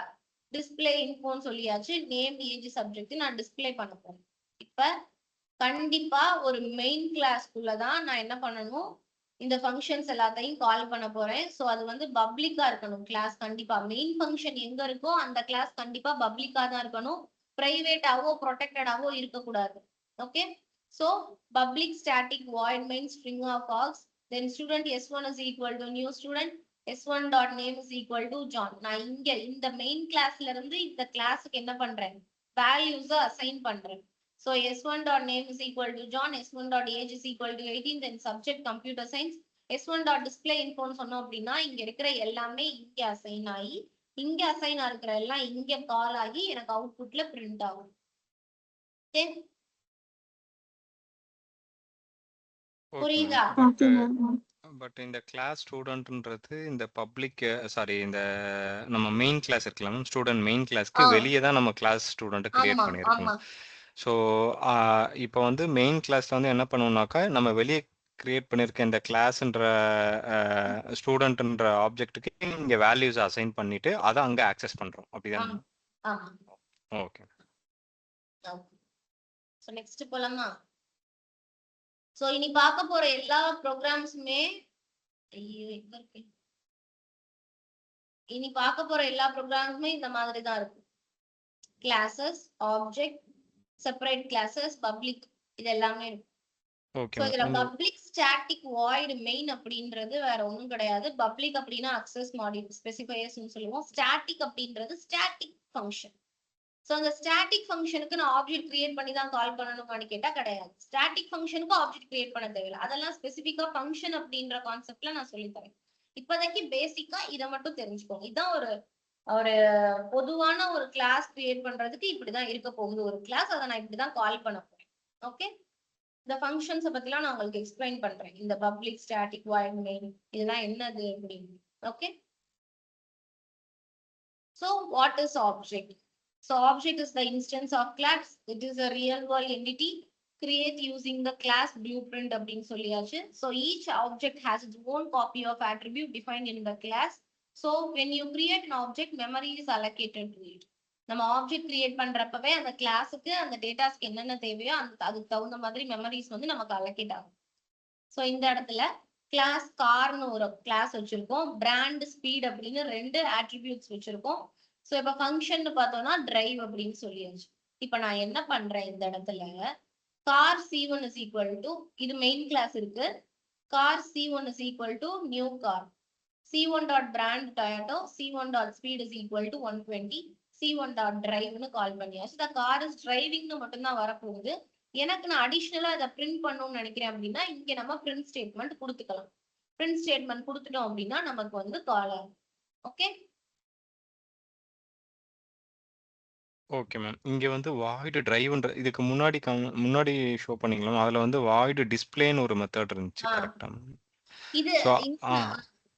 டிஸ்பிளே இன்ஃபோன்னு சொல்லியாச்சு. நேம், ஏஜ், சப்ஜெக்ட் நான் டிஸ்பிளே பண்ண போறேன். இப்ப கண்டிப்பா ஒரு மெயின் கிளாஸ்க்குள்ளதான் நான் என்ன பண்ணணும்? இந்த ஃபங்க்ஷன்ஸ் எல்லாத்தையும் கால் பண்ண போறேன். ஸோ அது வந்து பப்ளிக்கா இருக்கணும் கிளாஸ். கண்டிப்பா மெயின் ஃபங்க்ஷன் எங்க இருக்கோ அந்த கிளாஸ் கண்டிப்பா பப்ளிக்கா தான் இருக்கணும். பிரைவேட்டாவோ ப்ரொடெக்டடாவோ இருக்கக்கூடாது. Okay, so public static void main string of args, then student s1 is equal to new student s1 dot name is equal to John. நான் இங்க இந்த மெயின் கிளாஸ்ல இருந்து இந்த கிளாஸுக்கு என்ன பண்றேன்? வேல்யூஸை அசைன் பண்றேன். So S1 dot name is equal to John, S1 dot age is equal to 18, then subject computer science, S1 dot display info சொன்னோம் அப்படின்னா இங்க இருக்கிற எல்லாமே இங்க அசைன் ஆகி, இங்க அசைன் இருக்கிற எல்லாம் இங்க கால் ஆகி எனக்கு அவுட்புட்ல பிரிண்ட் ஆகும். ஓகே, புரியுதா? பட் இந்த கிளாஸ் ஸ்டூடெண்ட்ன்றது இந்த பப்ளிக் சாரி இந்த நம்ம மெயின் கிளாஸ் இருக்கலாம், ஸ்டூடெண்ட் மெயின் கிளாஸ்க்கு வெளியே தான் நம்ம கிளாஸ் ஸ்டூடெண்ட் கிரியேட் ஆமா ஆமா பண்ணியிருக்கணும். ஸோ இப்போ வந்து மெயின் கிளாஸ்ல வந்து என்ன பண்ணுவோம்னாக்கா, நம்ம வெளியே கிரியேட் பண்ணியிருக்க இந்த கிளாஸ்ன்ற ஸ்டூடெண்ட்ன்ற ஆப்ஜெக்ட்டுக்கு இங்கே வேல்யூஸ் அசைன் பண்ணிட்டு அதை அங்கே ஆக்சஸ் பண்றோம், அப்படிதான்? ஆமா. ஓகே, ஸோ நெக்ஸ்ட் போலாமா? ஸோ இனி பார்க்க போற எல்லா ப்ரோக்ராம்ஸுமே இனி பார்க்க போற எல்லா ப்ரோக்ராம்ஸுமே இந்த மாதிரி தான் இருக்கும். Classes, object, separate classes, public, இது எல்லாமே இருக்கும். ஸோ இதுல பப்ளிக் ஸ்டாட்டிக் வாய்ட் மெயின் அப்படின்றது வேற ஒன்றும் கிடையாது. பப்ளிக் அப்படின்னா அக்சஸ் மாடியூல் ஸ்பெசிஃபையர்ஸ்னு சொல்லுவோம். ஸ்டாட்டிக் அப்படின்றது ஸ்டாட்டிக் ஃபங்க்ஷன். ஸோ அந்த ஸ்டாட்டிக் ஃபங்க்ஷனுக்கு நான் ஆப்ஜெக்ட் கிரியேட் பண்ணி தான் கால் பண்ணணுமான்னு கேட்டா கிடையாது. ஸ்டாட்டிக் ஃபங்க்ஷனுக்கு ஆப்ஜெக்ட் கிரியேட் பண்ண தேவையில்லை. அதெல்லாம் ஸ்பெசிஃபிக்கா ஃபங்க்ஷன் அப்படின்ற கான்செப்ட்ல நான் சொல்லித்தரேன். இப்போதைக்கு பேசிக்கா இதை மட்டும் தெரிஞ்சுக்கோங்க. இதுதான் ஒரு ஒரு பொதுவான ஒரு கிளாஸ் கிரியேட் பண்றதுக்கு இப்படிதான் இருக்க போகுது ஒரு கிளாஸ். அதை நான் இப்படிதான் கால் பண்ண போறேன். ஓகே, இந்த ஃபங்க்ஷன்ஸை பத்திலாம் நான் உங்களுக்கு எக்ஸ்பிளைன் பண்றேன். இந்த பப்ளிக், ஸ்டாட்டிக், வாய்ட் மெயின் இதெல்லாம் என்னது அப்படின்னு. Okay, so what is object? So object is the instance of class. It is a real world entity create using the class blueprint அப்படின்னு சொல்லியாச்சு. So each object has its own copy of attribute defined in the class. So when you create an object, memory is allocated to it. நம்ம object create பண்றப்பவே அந்த கிளாஸுக்கு அந்த டேட்டாஸ்க்கு என்னென்ன தேவையோ அதுக்கு தகுந்த மாதிரி மெமரிஸ் வந்து நமக்கு அலோகேட் ஆகும். ஸோ இந்த இடத்துல கிளாஸ் கார்னு ஒரு கிளாஸ் வச்சிருக்கோம், பிராண்ட், ஸ்பீட் அப்படின்னு 2 ஆட்ரிபியூட்ஸ் வச்சிருக்கோம். ஸோ இப்போ ஃபங்க்ஷன் பார்த்தோம்னா டிரைவ் அப்படின்னு சொல்லியாச்சு. இப்போ நான் என்ன பண்றேன்? இந்த இடத்துல car C1 is equal to, இது மெயின் கிளாஸ் இருக்கு, car C1 is equal to new car, C1 dot brand Toyota, C1 dot speed is equal to 120, C1 dot டிரைவ்னு கால் பண்ணியாச்சு. இந்த கார் இஸ் டிரைவிங்னு மட்டும்தான் வரப்போகுது. எனக்கு நான் அடிஷ்னலா அதை பிரிண்ட் பண்ணணும்னு நினைக்கிறேன் அப்படின்னா இங்க நம்ம பிரிண்ட் ஸ்டேட்மெண்ட் கொடுத்துக்கலாம். பிரிண்ட் ஸ்டேட்மெண்ட் கொடுத்துட்டோம் அப்படின்னா நமக்கு வந்து கால் ஆகும். Okay, okay ma'am. இங்க வந்து வாய்டு டிரைவ்ன்ற இதுக்கு முன்னாடி ஷோ பண்ணீங்களா? அதுல வந்து வாய்டு டிஸ்ப்ளேன்னு ஒரு மெத்தட் இருந்துச்சு, கரெக்ட்டா? இது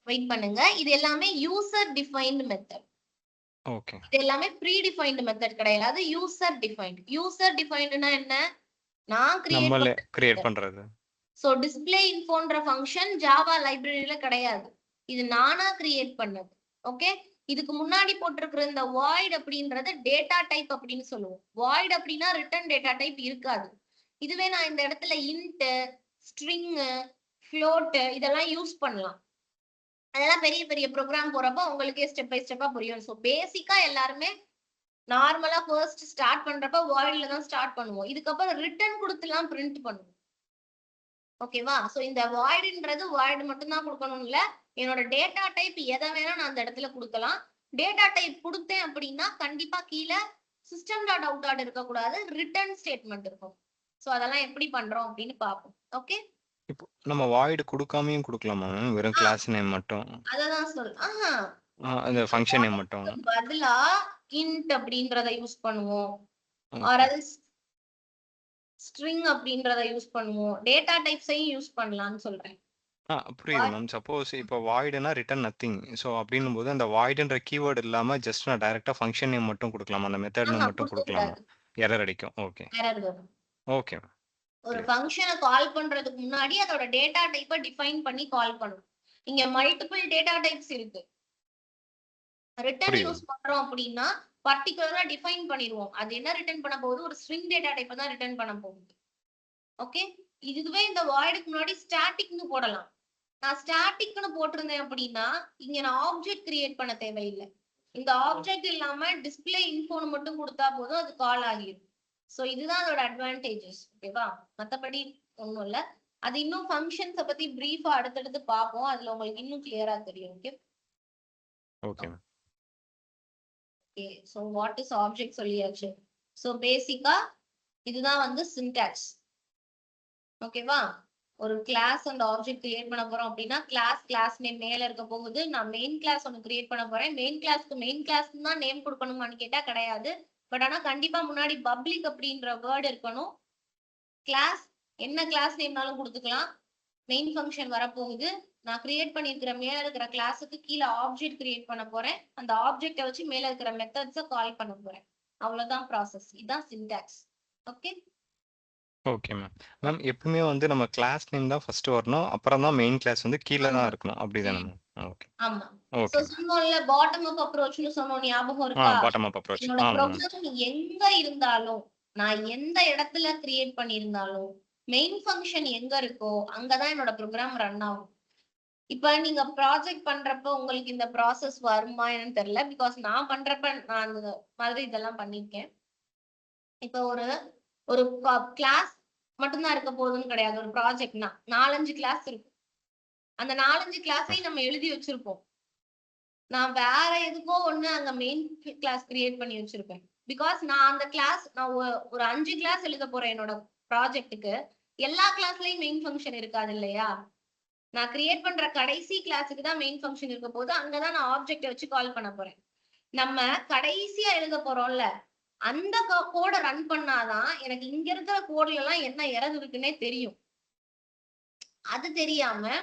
வெயிட் பண்ணுங்க, இது எல்லாமே யூசர் டிஃபைன்ட் மெத்தட். ஓகே, இது எல்லாமே ப்ரீ டிஃபைன்ட் மெத்தட் கிடையாது, யூசர் டிஃபைன்ட். யூசர் டிஃபைன்ட்னா என்ன? நான் கிரியேட் பண்றது. சோ டிஸ்ப்ளே இன்ஃபோன்ற ஃபங்க்ஷன் ஜாவா லைப்ரரியில கிடையாது, இது நானா கிரியேட் பண்ணது. ஓகே, இதுக்கு முன்னாடி போட்டிருக்கிற இந்த வாய்ட் அப்படின்றது டேட்டா டைப் அப்படின்னு சொல்லுவோம். வாய்ட் அப்படின்னா ரிட்டர்ன் டேட்டா டைப் இருக்காது. இதுவே நான் இந்த இடத்துல இன்ட், ஸ்ட்ரிங், ஃப்ளோட் இதெல்லாம் யூஸ் பண்ணலாம். அதெல்லாம் பெரிய பெரிய ப்ரோக்ராம் போறப்போ உங்களுக்கே ஸ்டெப் பை ஸ்டெப்பா புரியும். ஸோ பேசிக்கா எல்லாருமே நார்மலா ஃபர்ஸ்ட் ஸ்டார்ட் பண்றப்ப வாய்ட்ல தான் ஸ்டார்ட் பண்ணுவோம். இதுக்கப்புறம் ரிட்டர்ன் கொடுத்துலாம் பிரிண்ட் பண்ணுவோம். ஓகேவா? சோ இந்த வாய்டுன்றது வாய்டு மட்டும் தான் கொடுக்கணும் இல்ல. என்னோட டேட்டா டைப் எதை வேணா நான் அந்த இடத்துல கொடுக்கலாம். டேட்டா டைப் கொடுத்தேன் அப்படின்னா கண்டிப்பா கீழே சிஸ்டம் டாட் அவுட் டாட் இருக்கக்கூடாது, ரிட்டர்ன் ஸ்டேட்மெண்ட் இருக்கும். சோ அதெல்லாம் எப்படி பண்றோம் அப்படின்னு பார்ப்போம். ஓகே, இப்போ நம்ம வாய்டு குடுக்காமயும் குடுக்கலாமா மேம்? வெறும் கிளாஸ் நேம் மட்டும். அததான் சொல். அந்த ஃபங்ஷன் நேம் மட்டும். பதிலா இன்ட் அப்படின்றத யூஸ் பண்ணுவோம். Or okay. எல்ஸ் ஸ்ட்ரிங் அப்படின்றத யூஸ் பண்ணுவோம். டேட்டா டைப்ஸையும் யூஸ் பண்ணலாம்னு சொல்றேன். புரியுது மேம். சப்போஸ் இப்போ வாய்டுனா ரிட்டர்ன் நத்திங். ஸோ அப்படின்னும்போது அந்த வாய்டுன்ற கீவேர்ட் இல்லாம ஜஸ்ட் நான் டைரக்ட்டா ஃபங்ஷன் நேம் மட்டும் குடுக்கலாமா? அந்த மெத்தட் நேம் மட்டும் குடுக்கலாமா? கொடுக்கக்கூடாது. எரர் அடிக்கும். ஓகே. எரர் வரும். Okay ma'am. ஒரு Clear. ஃபங்க்ஷனை கால் பண்றதுக்கு முன்னாடி அதோட டேட்டா டைப்பை டிஃபைன் பண்ணி கால் பண்ணணும். இங்க மல்டிபிள் டேட்டா டைப்ஸ் இருக்கு. ரிட்டர்ன் புரியுது. யூஸ் பண்றோம் அப்படின்னா பர்டிகுலரா டிஃபைன் பண்ணிடுவோம். அது என்ன ரிட்டர்ன் பண்ண போகுது? ஒரு ஸ்ட்ரிங் டேட்டா டைப்பை தான் ரிட்டர்ன் பண்ண போகுது. ஓகே, இதுவே இந்த வாய்டுக்கு முன்னாடி ஸ்டாட்டிக்னு போடலாம். நான் ஸ்டாட்டிக்னு போட்டிருந்தேன் அப்படின்னா இங்க நான் ஆப்ஜெக்ட் கிரியேட் பண்ண தேவையில்லை. இந்த ஆப்ஜெக்ட் இல்லாம டிஸ்பிளே இன்ஃபோன் மட்டும் கொடுத்தா போதும், அது கால் ஆகிடும். சோ இதுதான் அதோட அட்வான்டேஜஸ். ஓகேவா? மத்தபடி ஒண்ணும் இல்ல. அது இன்னும் ஃபங்க்ஷன்ஸை பத்தி பிரீஃபா அடுத்தடுத்து பார்ப்போம். அதுல உங்களுக்கு இன்னும் கிளியரா தெரியும். Okay, okay ma'am. Okay. So what is object சொல்லியாச்சு. சோ பேசிக்கா இதுதான் வந்து சின்டாக்ஸ். ஓகேவா? ஒரு கிளாஸ் அண்ட் ஆப்ஜெக்ட் கிரியேட் பண்ண போறோம் அப்படின்னா கிளாஸ் நேம் மேல இருக்க போகுது. நான் மெயின் கிளாஸ் ஒன்னு கிரியேட் பண்ண போறேன். மெயின் கிளாஸ் தான் நேம் கொடுக்கணுமான்னு கேட்டா கிடையாது. பட் ஆனா கண்டிப்பா முன்னாடி பப்ளிக் அப்படின்ற வேர்டு இருக்கணும். கிளாஸ் என்ன கிளாஸ் நேம்னாலும் கொடுத்துக்கலாம். மெயின் ஃபங்க்ஷன் வரப்போகுது. நான் கிரியேட் பண்ணிருக்கிற மேல இருக்கிற கிளாஸுக்கு கீழே ஆப்ஜெக்ட் கிரியேட் பண்ண போறேன். அந்த ஆப்ஜெக்டை வச்சு மேல இருக்கிற மெத்தட்ஸை கால் பண்ண போறேன். அவ்வளவுதான் ப்ராசஸ். இதுதான் syntax. Okay, okay ma'am. Ma'am எப்பவுமே வந்து நம்ம கிளாஸ் நேம் தான் ஃபர்ஸ்ட் வரணும். அப்புறம் தான் மெயின் கிளாஸ் வந்து கீழ தான் இருக்கணும். அப்படிதானே மேம்? ஓகே. ஆமா. So okay. சொன்னோம்ல பாட்டம் அப் அப்ரோச்னு சொன்னோம், ஞாபகம் இருக்கா? Bottom up approach. என்னோட ஆமா மேம். ப்ரோக்ராம் எங்க இருந்தாலும், நான் எந்த இடத்துல கிரியேட் பண்ணியிருந்தாலும், மெயின் ஃபங்க்ஷன் எங்க இருக்கோ அங்கதான் என்னோட ப்ரோக்ராம் ரன் ஆகும். இப்ப நீங்க ப்ராஜெக்ட் பண்றப்ப உங்களுக்கு இந்த ப்ராசஸ் வருமா என்னன்னு தெரியல. பிகாஸ் நான் பண்றப்ப நான் அந்த மாதிரி இதெல்லாம் பண்ணிருக்கேன். இப்ப ஒரு ஒரு கிளாஸ் மட்டும்தான் இருக்க போகுதுன்னு கிடையாது. ஒரு ப்ராஜெக்ட்னா 4-5 கிளாஸ் இருக்கும். அந்த 4-5 கிளாஸையும் நம்ம எழுதி வச்சிருப்போம். நான் வேற எதுக்கோ ஒண்ணு அங்க மெயின் கிளாஸ் கிரியேட் பண்ணி வச்சிருப்பேன். பிகாஸ் நான் அந்த கிளாஸ் நான் ஒரு 5 கிளாஸ் எழுத போறேன் என்னோட ப்ராஜெக்ட்டுக்கு. எல்லா கிளாஸ்லயும் மெயின் ஃபங்க்ஷன் இருக்காது இல்லையா? நான் கிரியேட் பண்ற கடைசி கிளாஸுக்கு தான் மெயின் ஃபங்க்ஷன் இருக்க போது, அங்கதான் நான் ஆப்ஜெக்ட் வச்சு கால் பண்ண போறேன். நம்ம கடைசியா எழுத போறோம்ல, அந்த கோட ரன் பண்ணாதான் எனக்கு இங்க இருக்கிற கோட்ல எல்லாம் என்ன எரர் இருக்குன்னே தெரியும். அது தெரியாம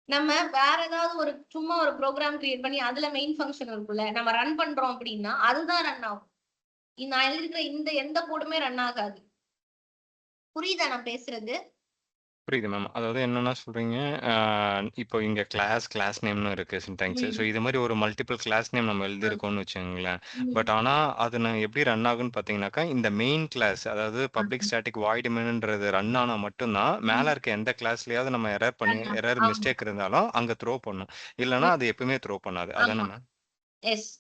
நம்ம வேற ஏதாவது ஒரு சும்மா ஒரு ப்ரோக்ராம் கிரியேட் பண்ணி அதுல மெயின் ஃபங்க்ஷன் இருக்குல்ல, நம்ம ரன் பண்றோம் அப்படின்னா அதுதான் ரன் ஆகும். நான் எழுதிருக்கிற இந்த எந்த கோடுமே ரன் ஆகாது. புரியுதா நான் பேசுறது? புரியுது மேம். அதாவது என்னன்னா சொல்றீங்க, இப்போ இங்க கிளாஸ் நேம்னு இருக்கு சின்டாக்ஸ். ஸோ இது மாதிரி ஒரு மல்டிபிள் கிளாஸ் நேம் நம்ம எழுதியிருக்கோம்னு வச்சுக்கோங்களேன். பட் ஆனா அது நான் எப்படி ரன் ஆகுன்னு பார்த்தீங்கன்னாக்கா, இந்த மெயின் கிளாஸ் அதாவது பப்ளிக் ஸ்டாட்டிக் வாய்ட் மெயின்ன்றது ரன் ஆனா மட்டும்தான் மேல இருக்க எந்த கிளாஸ்லயாவது நம்ம எரர் மிஸ்டேக் இருந்தாலும் அங்க த்ரோ பண்ணும். இல்லைன்னா அது எப்பவுமே த்ரோ பண்ணாது. அதானே மேம்? எஸ்.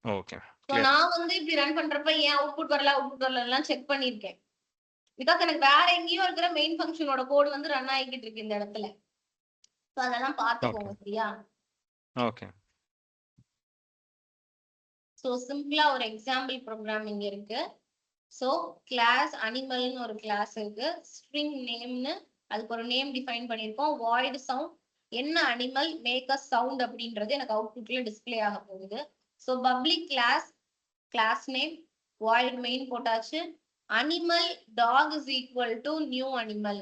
ஓகே. நான் வந்து இப்படி ரன் பண்றப்ப ஏன் அவுட்புட் வரல செக் பண்ணிருக்கேன். பிகாஸ் எனக்கு வேற எங்கேயோ இருக்கிற மெயின் ஃபங்க்ஷனோட கோடு வந்து ரன் ஆகிக்கிட்டு இருக்கு இந்த இடத்துல. சோ அதெல்லாம் பாத்துக்கோங்க. சரியா? ஓகே. சோ சிம்பிளா ஒரு எக்ஸாம்பிள் ப்ரோக்ராம் இங்க இருக்கு. சோ கிளாஸ் அனிமல்னு ஒரு கிளாஸ் இருக்கு. ஸ்ட்ரிங் நேம்னு அதுக்கு ஒரு நேம் டிஃபைன் பண்ணிருக்கோம். வாய்ட் சவுண்ட் என்ன அனிமல் மேக் அ சவுண்ட் அப்படின்றது எனக்கு அவுட்புட்ல டிஸ்பிளே ஆக போகுது. So public class name void main போட்டாச்சு. Animal dog is equal to new animal.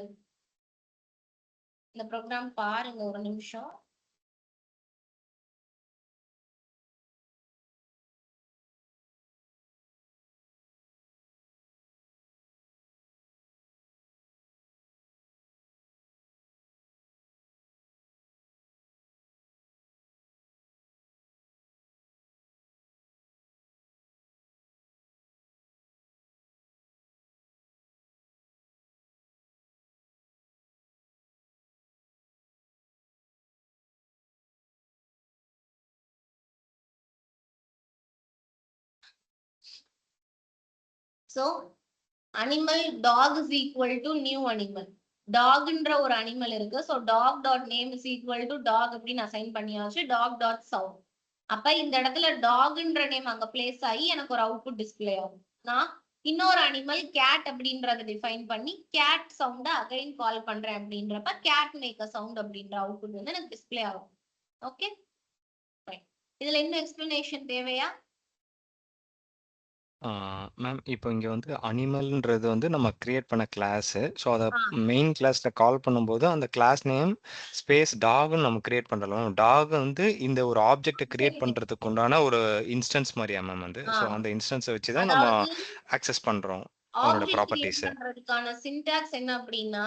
இந்த ப்ரோக்ராம் பாருங்க ஒரு நிமிஷம். So animal dog is equal to new animal. டாக்ன்ற ஒரு அனிமல் இருக்கு. So dog dot name is equal to dog அப்படின்னு assign பண்ணியாச்சு. Dog dot sound. அப்ப இந்த இடத்துல டாக்ன்ற நேம் அங்க பிளேஸ் ஆகி எனக்கு ஒரு அவுட்புட் டிஸ்பிளே ஆகும். நான் இன்னொரு அனிமல் கேட் அப்படின்றத டிஃபைன் பண்ணி கேட் சவுண்ட அகைன் கால் பண்றேன் அப்படின்றப்ப கேட் மேக் அ சவுண்ட் அப்படின்ற அவுட்புட் வந்து எனக்கு டிஸ்பிளே ஆகும். ஓகே, இதுல இன்னும் எக்ஸ்பிளனேஷன் தேவையா? மேம் இப்போ இங்க வந்து அனிமல்ன்றது வந்து நம்ம கிரியேட் பண்ண கிளாஸ். ஸோ அதை மெயின் கிளாஸ்ல கால் பண்ணும்போது அந்த கிளாஸ் நேம் ஸ்பேஸ் டாக்னு நம்ம கிரியேட் பண்றோம். டாக் வந்து இந்த ஒரு ஆப்ஜெக்ட்டை கிரியேட் பண்றதுக்கு உண்டான ஒரு இன்ஸ்டன்ஸ் மாதிரியா மேம் வந்து. ஸோ அந்த இன்ஸ்டன்ஸை வச்சு தான் நம்ம ஆக்சஸ் பண்றோம் அதோட ஆப்ஜெக்ட் ப்ராப்பர்ட்டிஸ். கிரியேட் பண்றதுக்கான சின்டாக்ஸ் என்ன அப்படின்னா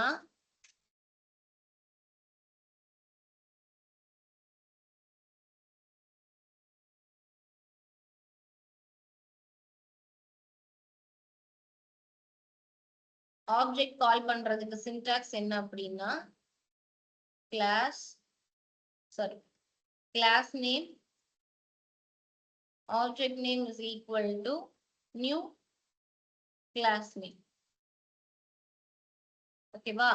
ஆப்ஜெக்ட் கால் பண்றதுக்கு சின்டாக்ஸ் என்ன அப்படின்னா class name object name is equal to new class name. ஓகேவா?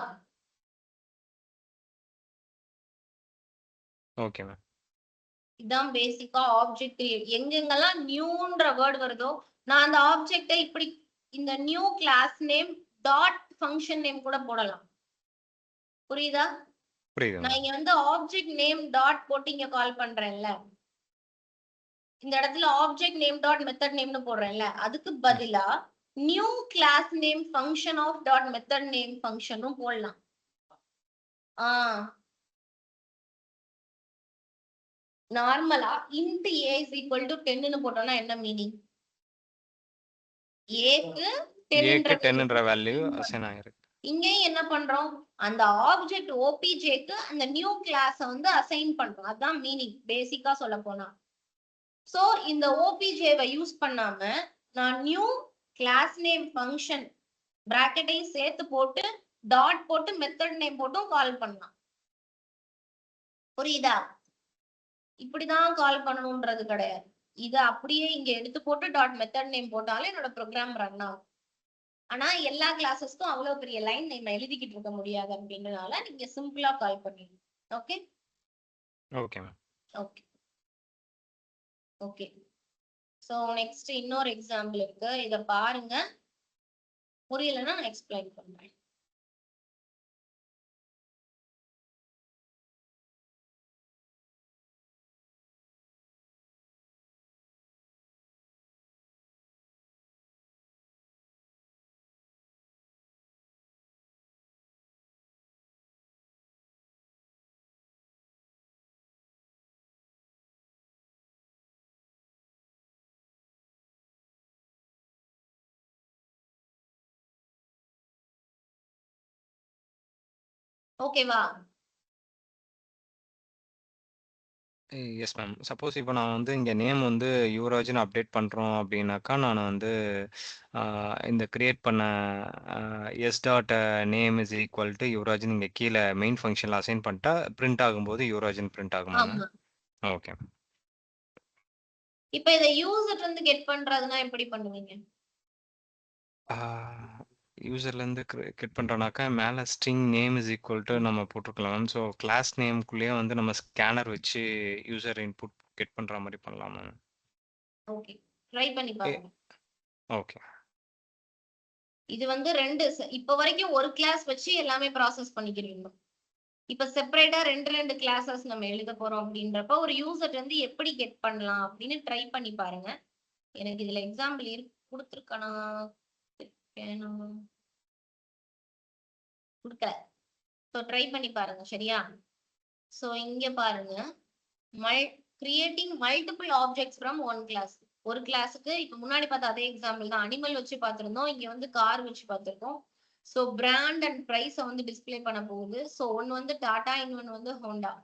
Okay ma'am. இதான் பேசிக்கா ஆப்ஜெக்ட் கிரியேட். எங்கெங்கெல்லாம் நியூன்ற வேர்ட் வருதோ நான் அந்த ஆப்ஜெக்டை இப்படி இந்த new class name dot function name கூட போடலாம். புரியுதா? நான் இங்க வந்து ஆப்ஜெக்ட் நேம் டாட் போட்டு இங்க கால் பண்றேன்ல, இந்த இடத்துல ஆப்ஜெக்ட் நேம் டாட் மெத்தட் நேம்னு போடுறேன்ல, அதுக்கு பதிலா new class name function of dot method name ஃபங்க்ஷனும் போடலாம். நார்மலா int a is equal to 10 ன்னு போட்டோம்னா என்ன மீனிங்? ஏக்கு 10ன்ற வேல்யூ அசைன் ஆயிருக்கு. இங்கேயும் என்ன பண்றோம்? அந்த ஆப்ஜெக்ட் ஓபிஜேக்கு அந்த நியூ கிளாஸ வந்து அசைன் பண்றோம். அதான் மீனிங் பேசிக்கா சொல்ல போனா. சோ இந்த ஓபிஜேவை யூஸ் பண்ணாம நான் நியூ கிளாஸ் நேம் ஃபங்க்ஷன் பிராக்கெட்டையும் சேர்த்து போட்டு டாட் போட்டு மெத்தட் நேம் போட்டும் கால் பண்ணலாம். புரியுதா? இப்படிதான் கால் பண்ணணும்ன்றது கிடையாது. இத அப்படியே இங்க எடுத்து போட்டு டாட் மெத்தட் நேம் போட்டாலே என்னோட ப்ரோக்ராம் ரன் ஆகும். ஆனா எல்லா கிளாஸஸ்க்கும் அவ்வளவு பெரிய லைன் நம்ம எழுதிக்கிட்டு இருக்க முடியாது அப்படின்றதுனால நீங்க சிம்பிளா கால் பண்ணிடுங்க. Okay okay ma'am. Okay okay. So next இன்னொரு எக்ஸாம்பிள் இருக்கு, இத பாருங்க. புரியலன்னா நான் எக்ஸ்பிளைன் பண்றேன். ஓகேவா? Yes ma'am. சப்போஸ் இப்போ நான் வந்து இங்கே நேம் வந்து யுவராஜ்னு அப்டேட் பண்ணுறோம் அப்படின்னாக்கா நான் வந்து இந்த கிரியேட் பண்ண S dot name is equal to யுவராஜ்னு இங்கே கீழே மெயின் ஃபங்க்ஷனில் அசைன் பண்ணிட்டா பிரிண்ட் ஆகும்போது யுவராஜ்னு பிரிண்ட் ஆகுமா? ஓகே. இப்போ இதை யூசர் இருந்து கெட் பண்றதுன்னா எப்படி பண்ணுவீங்க? யூசர்லேருந்து கெட் பண்ணுறோம்னாக்கா மேலே string name is equal to நம்ம போட்டிருக்கலாம் மேம். ஸோ கிளாஸ் நேம்குள்ளேயே வந்து நம்ம ஸ்கேனர் வச்சு யூசர் இன்புட் கெட் பண்ணுற மாதிரி பண்ணலாம் மேம். ஓகே, ட்ரை பண்ணி பாருங்க. ஓகே. இது வந்து ரெண்டு இப்ப வரைக்கும் ஒரு கிளாஸ் வச்சு எல்லாமே ப்ராசஸ் பண்ணிக்கிறீங்க. இப்ப செப்பரேட்டா ரெண்டு கிளாஸஸ் நம்ம எழுத போறோம் அப்படின்றப்ப ஒரு யூசர் வந்து எப்படி கெட் பண்ணலாம் அப்படின்னு ட்ரை பண்ணி பாருங்க. எனக்கு இதுல எக்ஸாம்பிள் கொடுத்துருக்கானா கொடுக்கல. ஸோ ட்ரை பண்ணி பாருங்க. சரியா? ஸோ இங்க பாருங்க, creating multiple objects from one class. ஒரு கிளாஸுக்கு இப்ப முன்னாடி பார்த்த அதே எக்ஸாம்பிள் தான். அனிமல் வச்சு பார்த்திருந்தோம், இங்க வந்து கார் வச்சு பார்த்திருக்கோம். ஸோ பிராண்ட் அண்ட் பிரைஸ வந்து டிஸ்பிளே பண்ண போகுது. ஸோ ஒன்னு வந்து டாடா, இன்னொன்னு வந்து Honda.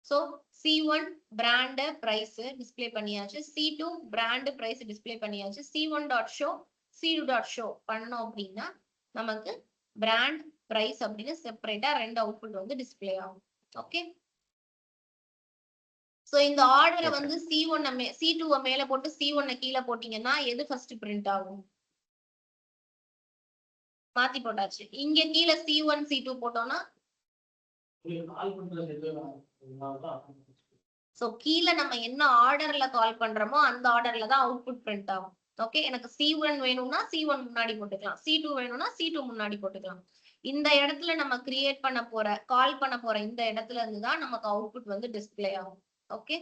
So C1 brand price display பண்ணியாச்சு, C2 பிராண்ட் பிரைஸ் டிஸ்பிளே பண்ணியாச்சு. C1 dot show, C2 dot show பண்ணோம் அப்படின்னா நமக்கு பிராண்ட் பிரைஸ் அப்படின்னு செப்பரேட்டா ரெண்டு அவுட்புட் வந்து டிஸ்பிளே ஆகும். ஓகே. சோ இந்த ஆர்டர்ல வந்து C1 C2 மேல போட்டு C1 கீழே போட்டீங்கன்னா எது ஃபர்ஸ்ட் பிரிண்ட் ஆகும்? மாத்தி போட்டாச்சு. இங்க கீழே C1 C2 போட்டோம்னா சோ கீழே நம்ம என்ன ஆர்டர்ல கால் பண்றோமோ அந்த ஆர்டர்ல தான் அவுட்புட் பிரிண்ட் ஆகும். ஓகே, எனக்கு C1 வேணும்னா C1 முன்னாடி போட்டுக்கலாம், C2 வேணும்னா C2 முன்னாடி போட்டுக்கலாம். இந்த இடத்துல நம்ம கிரியேட் பண்ண போற கால் பண்ண போற இந்த இடத்துல இருந்து தான் நமக்கு அவுட்புட் வந்து டிஸ்ப்ளே ஆகும். Okay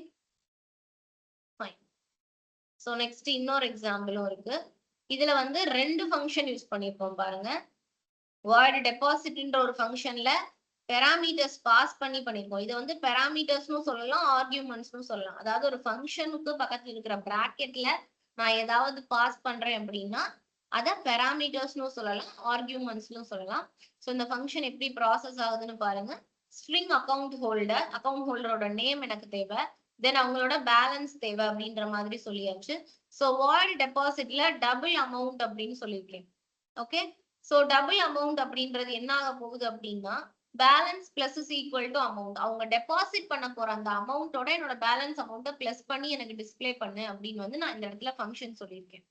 fine. சோ நெக்ஸ்ட் இன்னொரு எக்ஸாம்பிளும் இருக்கு. இதுல வந்து ரெண்டு ஃபங்க்ஷன் யூஸ் பண்ணிருக்கோம் பாருங்க. void depositன்ற ஒரு ஃபங்க்ஷன்ல பெராமீட்டர்ஸ் பாஸ் பண்ணி பண்ணிருக்கோம். இது வந்து பெராமீட்டர்ஸ்னு சொல்லலாம், ஆர்குமெண்ட்ஸ்னு சொல்லலாம். அதாவது ஒரு ஃபங்க்ஷனுக்கு பக்கத்துல இருக்கிற பிராக்கெட்ல நான் ஏதாவது பாஸ் பண்றேன் அப்படின்னா அத பெராமீட்டர்ஸ்னு சொல்லலாம், ஆர்குமெண்ட்ஸ்னு சொல்லலாம். சோ இந்த ஃபங்க்ஷன் எப்படி ப்ராசஸ் ஆகுதுன்னு பாருங்க. ஸ்ட்ரிங் அக்கவுண்ட் ஹோல்டரோட நேம் எனக்கு தேவை, தென் அவங்களோட பேலன்ஸ் தேவை அப்படின்ற மாதிரி சொல்லியாச்சு. சோ void டெபாசிட்ல டபுள் அமௌண்ட் அப்படின்னு சொல்லியிருக்கேன். ஓகே, சோ டபுள் அமௌண்ட் அப்படின்றது என்ன ஆக போகுது அப்படின்னா balance plus is equal to amount. அவங்க டெபாசிட் பண்ண போற அந்த அமௌண்டோட என்னோட பேலன்ஸ் அமௌண்ட்டை பிளஸ் பண்ணி எனக்கு டிஸ்ப்ளே பண்ணு அப்படின்னு வந்து நான் இந்த இடத்துல ஃபங்க்ஷன் சொல்லியிருக்கேன்.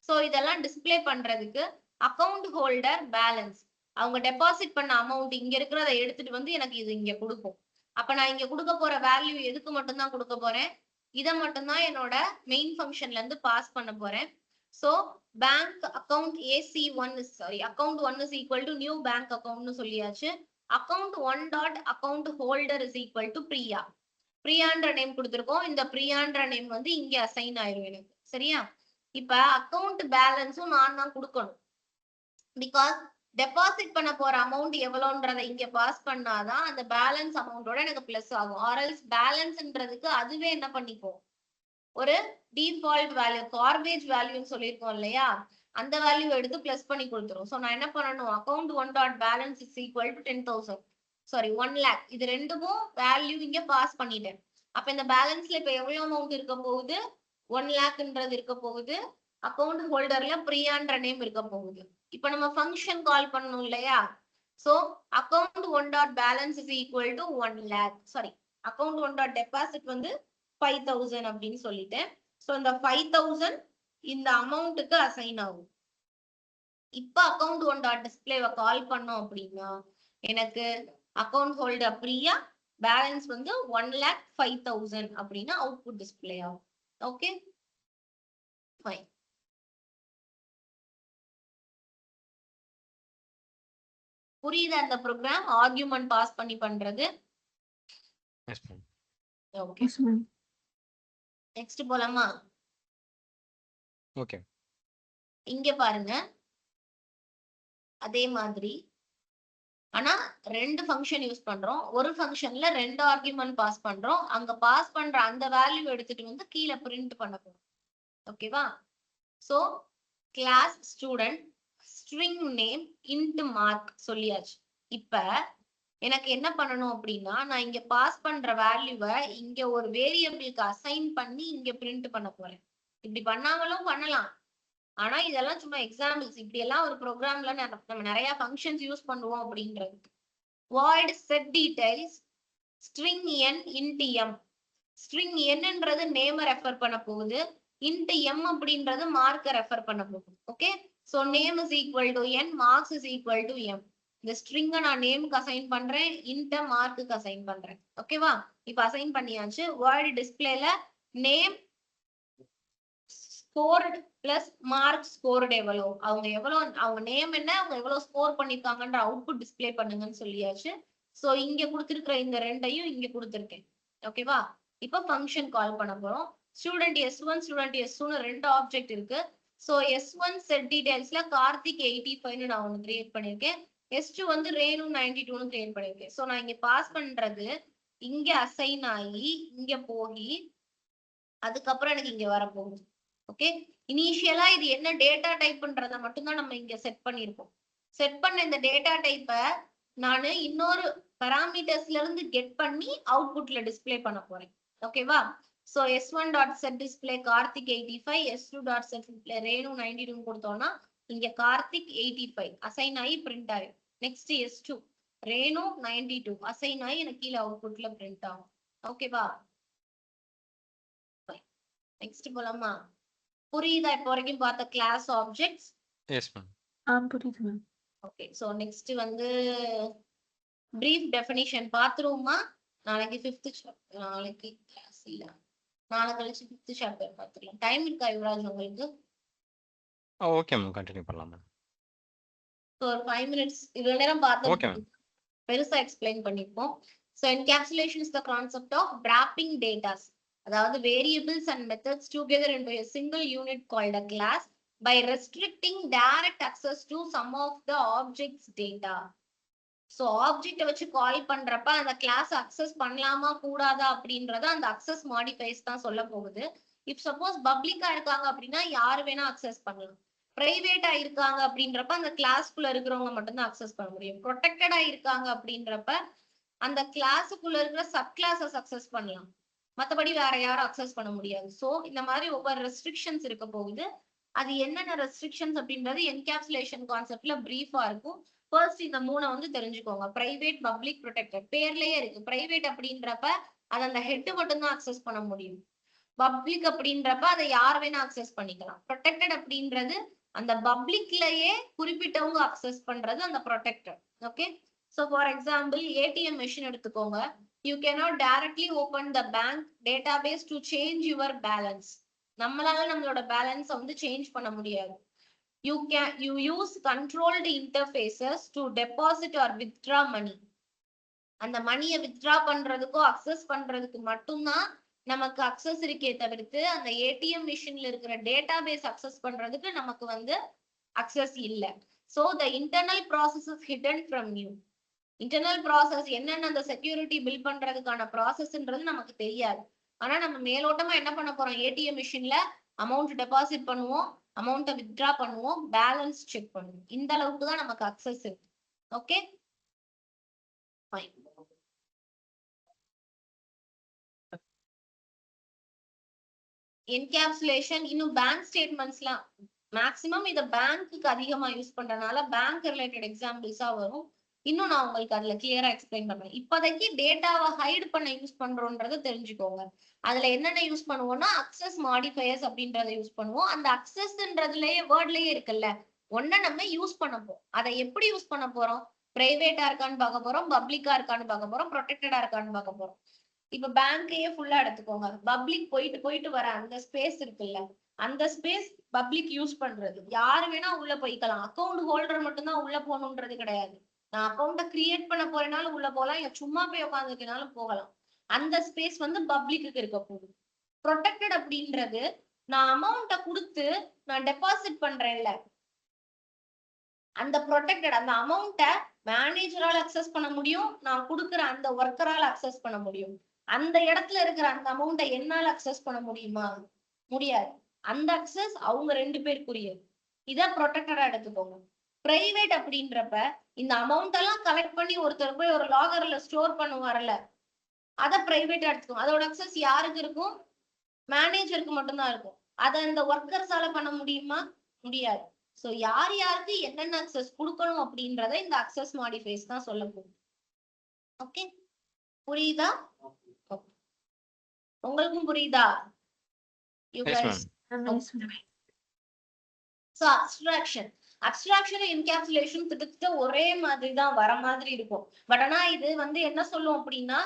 சோ இதெல்லாம் டிஸ்ப்ளே பண்றதுக்கு அக்கவுண்ட் ஹோல்டர் பேலன்ஸ் அவங்க டெபாசிட் பண்ண அமௌண்ட் இங்க இருக்கிறத எடுத்துட்டு வந்து எனக்கு இது இங்க கொடுக்கும். அப்ப நான் இங்க கொடுக்க போற வேல்யூ எதுக்கு மட்டும்தான் கொடுக்க போறேன், இதை மட்டும்தான் என்னோட மெயின் ஃபங்க்ஷன்ல இருந்து பாஸ் பண்ண போறேன். So bank account AC1 account 1 is equal to new bank அக்கவுண்ட்னு சொல்லியாச்சு. account 1 dot account holder is equal to Priya. பிரியான்ற நேம் கொடுத்துருக்கோம். இந்த பிரியான்ற நேம் வந்து இங்க அசைன் ஆயிரும் எனக்கு. சரியா, இப்ப அக்கவுண்ட் பேலன்ஸும் நான் தான் கொடுக்கணும். பிகாஸ் டெபாசிட் பண்ண போற அமௌண்ட் எவ்வளவுன்றதை இங்க பாஸ் பண்ணாதான் அந்த பேலன்ஸ் அமௌண்டோட எனக்கு பிளஸ் ஆகும். ஆர்எல்ஸ் பேலன்ஸ்ன்றதுக்கு அதுவே என்ன பண்ணிப்போம், ஒரு டிஃபால்ட் வேல்யூ கார்பேஜ் வேல்யூன்னு சொல்லியிருக்கோம் இல்லையா, அந்த வேல்யூ எடுத்து பிளஸ் பண்ணி கொடுத்துரும். ஸோ நான் என்ன பண்ணணும், account 1 dot balance is equal to 10,000 sorry 1 lakh, இது ரெண்டுக்கும் வேல்யூ இங்க பாஸ் பண்ணிட்டேன். அப்ப இந்த பேலன்ஸ்ல இப்ப எவ்வளவு அமௌண்ட் இருக்க போகுது, 1 lakhன்றது இருக்க போகுது. அக்கவுண்ட் ஹோல்டர்ல பிரியான்ற நேம் இருக்க போகுது. இப்ப நம்ம ஃபங்க்ஷன் கால் பண்ணணும் இல்லையா, so account 1 dot balance is equal to 1 lakh sorry account 1 dot deposit வந்து 5,000 அப்படின்னு சொல்லிட்டேன். சோ இந்த 5,000 இந்த அமௌண்ட்டுக்கு அசைன் ஆகும். இப்ப அக்கவுண்ட் 1 டாட் டிஸ்பிளேவை கால் பண்ணோம் அப்படின்னா எனக்கு அக்கவுண்ட் ஹோல்டர் பிரியா பேலன்ஸ் வந்து 1,05,000 அப்படின்னு அவுட்புட் டிஸ்பிளே ஆகும். Okay fine. புரியுது அந்த ப்ரோக்ராம் ஆர்குமெண்ட் பாஸ் பண்ணி பண்றது? ஓகே நெக்ஸ்ட் போலாமா? ஓகே, இங்க பாருங்க அதே மாதிரி ஆனா ரெண்டு ஃபங்க்ஷன் யூஸ் பண்றோம். ஒரு ஃபங்க்ஷன்ல ரெண்டு ஆர்குமெண்ட் பாஸ் பண்றோம். அங்க பாஸ் பண்ற அந்த வேல்யூ எடுத்துட்டு வந்து கீழே பிரிண்ட் பண்ண போறோம். ஓகேவா? So class student string name int mark சொல்லியாச்சு. இப்ப எனக்கு என்ன பண்ணணும் அப்படின்னா நான் இங்க பாஸ் பண்ற வேல்யூவை இங்க ஒரு வேரியபிளுக்கு அசைன் பண்ணி இங்க பிரிண்ட் பண்ண போறேன். இப்படி பண்ணாமலும் பண்ணலாம், ஆனா இதெல்லாம் சும்மா எக்ஸாம்பிள்ஸ். இப்படி எல்லாம் ஒரு ப்ரோக்ராம்ல நம்ம நிறைய ஃபங்க்ஷன்ஸ் யூஸ் பண்ணுவோம் அப்படின்றது. void set details string n int m. string nன்றது நேம் ரெஃபர் பண்ண போகுது, int m அப்படின்றது மார்க்க ரெஃபர் பண்ண போகுது. Okay, so name is equal to n, marks is equal to m. இந்த ஸ்ட்ரிங்கை நான் நேமுக்கு அசைன் பண்றேன், இன்ட மார்க்குக்கு அசைன் பண்றேன். ஓகேவா? இப்ப அசைன் பண்ணியாச்சு. void டிஸ்பிளேல name scored plus mark scored எவ்வளவு, அவங்க நேம் என்ன, அவங்க எவ்வளவு ஸ்கோர் பண்ணிருக்காங்கன்ற அவுட்புட் டிஸ்பிளே பண்ணுங்கன்னு சொல்லியாச்சு. சோ இங்க கொடுத்திருக்கிற இந்த ரெண்டையும் இங்க கொடுத்திருக்கேன். ஓகேவா? இப்ப ஃபங்க்ஷன் கால் பண்ண போறோம். ஸ்டூடெண்ட் S1 ஸ்டூடெண்ட் S2 ரெண்டு ஆப்ஜெக்ட் இருக்கு. சோ S1 செட் டீடைல்ஸ்ல கார்த்திக் 85 நான் ஒன்னு கிரியேட் பண்ணிருக்கேன். S2 வந்து ரேணு 92 கிரியேட் பண்ணிருக்கேன். சோ நான் இங்க பாஸ் பண்றது இங்க அசைன் ஆகி இங்க போய் அதுக்கப்புறம் எனக்கு இங்க வரப்போகுது. ஓகே, இனிஷியலா இது என்ன டேட்டா டைப்ன்றத மட்டும்தான் நம்ம இங்க செட் பண்ணிருக்கோம். செட் பண்ண இந்த டேட்டா டைப்பை நான் இன்னொரு பாராமீட்டர்ஸ்ல இருந்து கெட் பண்ணி அவுட்புட்ல டிஸ்ப்ளே பண்ண போறேன். ஓகேவா? So S1 dot set display Karthik 85, S2 dot set display Renu 92 கொடுத்தோம்னா இங்க கார்த்திக் 85 அசைன் ஆகி பிரிண்ட் ஆகும். நெக்ஸ்ட் S2 ரேணு 92 அசைன் ஆகி எனக்கு கீழே அவுட்புட்ல பிரிண்ட் ஆகும். ஓகேவா? நெக்ஸ்ட் போலாமா? புரியுதா இப்போ வரைக்கும் பார்த்த கிளாஸ் ஆப்ஜெக்ட்ஸ்? Yes ma'am. புரியுது மேம். ஓகே ஸோ நெக்ஸ்ட் வந்து பிரீஃப் டெஃபினிஷன் பார்த்துருவோமா? நாளைக்கு 5th நாளைக்கு கிளாஸ் இல்ல, நாளை கழிச்சு 5th சாப்டர் பார்த்துக்கலாம். டைம் இருக்கா யுவராஜ் உங்களுக்கு? ஓகே மேம், கண்டினியூ பண்ணலாம் மேம். ஸோ ஒரு 5 minutes இவ்வளவு நேரம் ஓகே பார்த்து மேம். பெருசா எக்ஸ்பிளைன் பண்ணிருப்போம். So encapsulation is the concept of wrapping datas, அதாவது variables and methods together into a single unit called a class by restricting direct access to some of the objects data. So ஆப்ஜெக்டை வச்சு கால் பண்றப்ப அந்த class access பண்ணலாமா கூடாதா அப்படின்றத அந்த access modifies தான் சொல்ல போகுது. இப் சப்போஸ் பப்ளிக்கா இருக்காங்க அப்படின்னா யாரு வேணா அக்சஸ் பண்ணலாம். பிரைவேட்டா இருக்காங்க அப்படின்றப்ப அந்த கிளாஸ்க்குள்ள இருக்கிறவங்க மட்டும்தான் அக்சஸ் பண்ண முடியும். ப்ரொடெக்டடா இருக்காங்க அப்படின்றப்ப அந்த கிளாஸுக்குள்ள இருக்கிற சப் கிளாஸஸ் அக்சஸ் பண்ணலாம், மற்றபடி வேற யாரும் அக்சஸ் பண்ண முடியாது. ஸோ இந்த மாதிரி ஒவ்வொரு ரெஸ்ட்ரிக்ஷன்ஸ் இருக்க போகுது. அது என்னென்ன ரெஸ்ட்ரிக்ஷன்ஸ் அப்படின்றது என்கேப்சுலேஷன் கான்செப்ட்ல பிரீஃபா இருக்கும். ஃபர்ஸ்ட் இந்த 3 வந்து தெரிஞ்சுக்கோங்க. Private, public, protected. பேர்லயே இருக்கு. பிரைவேட் அப்படின்றப்ப அதை அந்த ஹெட் மட்டும்தான் அக்சஸ் பண்ண முடியும். பப்ளிக் அப்படின்றப்ப அதை யார் வேணா அக்சஸ் பண்ணிக்கலாம். ப்ரொடெக்டட் அப்படின்றது அந்த பப்ளிக்லயே குறிப்பிட்டவங்க அக்சஸ் பண்றது அந்த protected. Okay, so for example ATM machine எடுத்துக்கோங்க. You cannot directly open the bank database to change your balance. நம்மளால நம்மளோட பேலன்ஸை வந்து சேஞ்ச் பண்ண முடியாது. You use controlled interfaces to deposit or withdraw money. அந்த மணியை வித்ட்ரா பண்றதுக்கோ அக்சஸ் பண்றதுக்கு மட்டும்தான் நமக்கு அக்சஸ் இருக்கே தவிர்த்து அந்த ஏடிஎம் மிஷின்ல இருக்கிற டேட்டாபேஸ் அக்சஸ் பண்றதுக்கு நமக்கு வந்து அக்சஸ் இல்லை. So the internal process is hidden from you. Internal process என்னென்ன அந்த செக்யூரிட்டி பில்ட் பண்றதுக்கான ப்ராசஸ்ன்றது நமக்கு தெரியாது. ஆனா நம்ம மேலோட்டமா என்ன பண்ண போறோம், ஏடிஎம் மிஷின்ல அமௌண்ட் டெபாசிட் பண்ணுவோம், அமௌண்ட்டை வித்ட்ரா பண்ணுவோம், பேலன்ஸ் செக் பண்ணுவோம். இந்த அளவுக்கு தான் நமக்கு அக்சஸ் இருக்கு. Okay fine. என்கேப்சுலேஷன் இன்னும் பேங்க் ஸ்டேட்மெண்ட்ஸ்லாம் மேக்சிமம் இதை பேங்க்குக்கு அதிகமா யூஸ் பண்றதுனால பேங்க் ரிலேட்டட் எக்ஸாம்பிள்ஸா வரும். இன்னும் நான் உங்களுக்கு அதுல கிளியரா எக்ஸ்பிளைன் பண்றேன். இப்போதைக்கு டேட்டாவை ஹைட் பண்ண யூஸ் பண்றோன்றதை தெரிஞ்சுக்கோங்க. அதுல என்னென்ன யூஸ் பண்ணுவோம்னா அக்சஸ் மாடிஃபயர்ஸ் அப்படின்றத யூஸ் பண்ணுவோம். அந்த அக்சஸ்ன்றதுலயே வேர்ட்லயே இருக்குல்ல, ஒன்ன நம்ம யூஸ் பண்ண போறோம். அதை எப்படி யூஸ் பண்ண போறோம்? பிரைவேட்டா இருக்கான்னு பார்க்க போறோம், பப்ளிக்கா இருக்கான்னு பார்க்க போறோம், ப்ரொடெக்டடா இருக்கான்னு பார்க்க போறோம். இப்ப பேங்கையே ஃபுல்லா எடுத்துக்கோங்க. பப்ளிக் போயிட்டு போயிட்டு வர அந்த ஸ்பேஸ் இருக்குல்ல, அந்த ஸ்பேஸ் பப்ளிக் யூஸ் பண்றது. யாரு வேணா உள்ள போய்க்கலாம். அக்கௌண்ட் ஹோல்டர் மட்டும்தான் உள்ள போகணுன்றது கிடையாது. நான் அக்கௌண்ட்டை கிரியேட் பண்ண போறேனாலும் உள்ள போகலாம், இல்ல சும்மா போய் உட்காந்துருக்கனாலும் போகலாம். அந்த ஸ்பேஸ் வந்து பப்ளிக்கு இருக்க போகுது. ப்ரொடெக்டட் அப்படின்றது நான் அமௌண்ட்டை கொடுத்து நான் டெபாசிட் பண்றேன்ல, அந்த ப்ரொடெக்டட் அந்த அமௌண்ட்டை மேனேஜரால் அக்சஸ் பண்ண முடியும், நான் கொடுக்குற அந்த ஒர்க்கரால் அக்சஸ் பண்ண முடியும். அந்த இடத்துல இருக்கிற அந்த அமௌண்ட்டை என்னால அக்சஸ் பண்ண முடியுமா? முடியாது. அந்த அக்சஸ் அவங்க 2 பேருக்குரியது. இதை ப்ரொடெக்டடா எடுத்துக்கோங்க. பிரைவேட் அப்படின்றப்ப இந்த அமௌண்ட் எல்லாம் கலெக்ட் பண்ணி ஒருத்தர் போய் ஒரு லாகர்ல ஸ்டோர் பண்ணுவார்ல, அதை பிரைவேட்டா எடுத்துக்கோங்க. அதோட அக்சஸ் யாருக்கு இருக்கும்? மேனேஜருக்கு மட்டும்தான் இருக்கும். அதை இந்த ஒர்க்கர்ஸால பண்ண முடியுமா? முடியாது. ஸோ யார் யாருக்கு என்னென்ன அக்சஸ் கொடுக்கணும் அப்படின்றத இந்த அக்சஸ் மாடிஃபைஸ் தான் சொல்ல போகுது. ஓகே, புரியுதா? உங்களுக்கும் புரியுதா? You guys. So abstraction encapsulation கிட்டத்தட்ட ஒரே மாதிரி தான் வர மாதிரி இருக்கும். பட் ஆனா இது வந்து என்ன சொல்லும் அப்படின்னா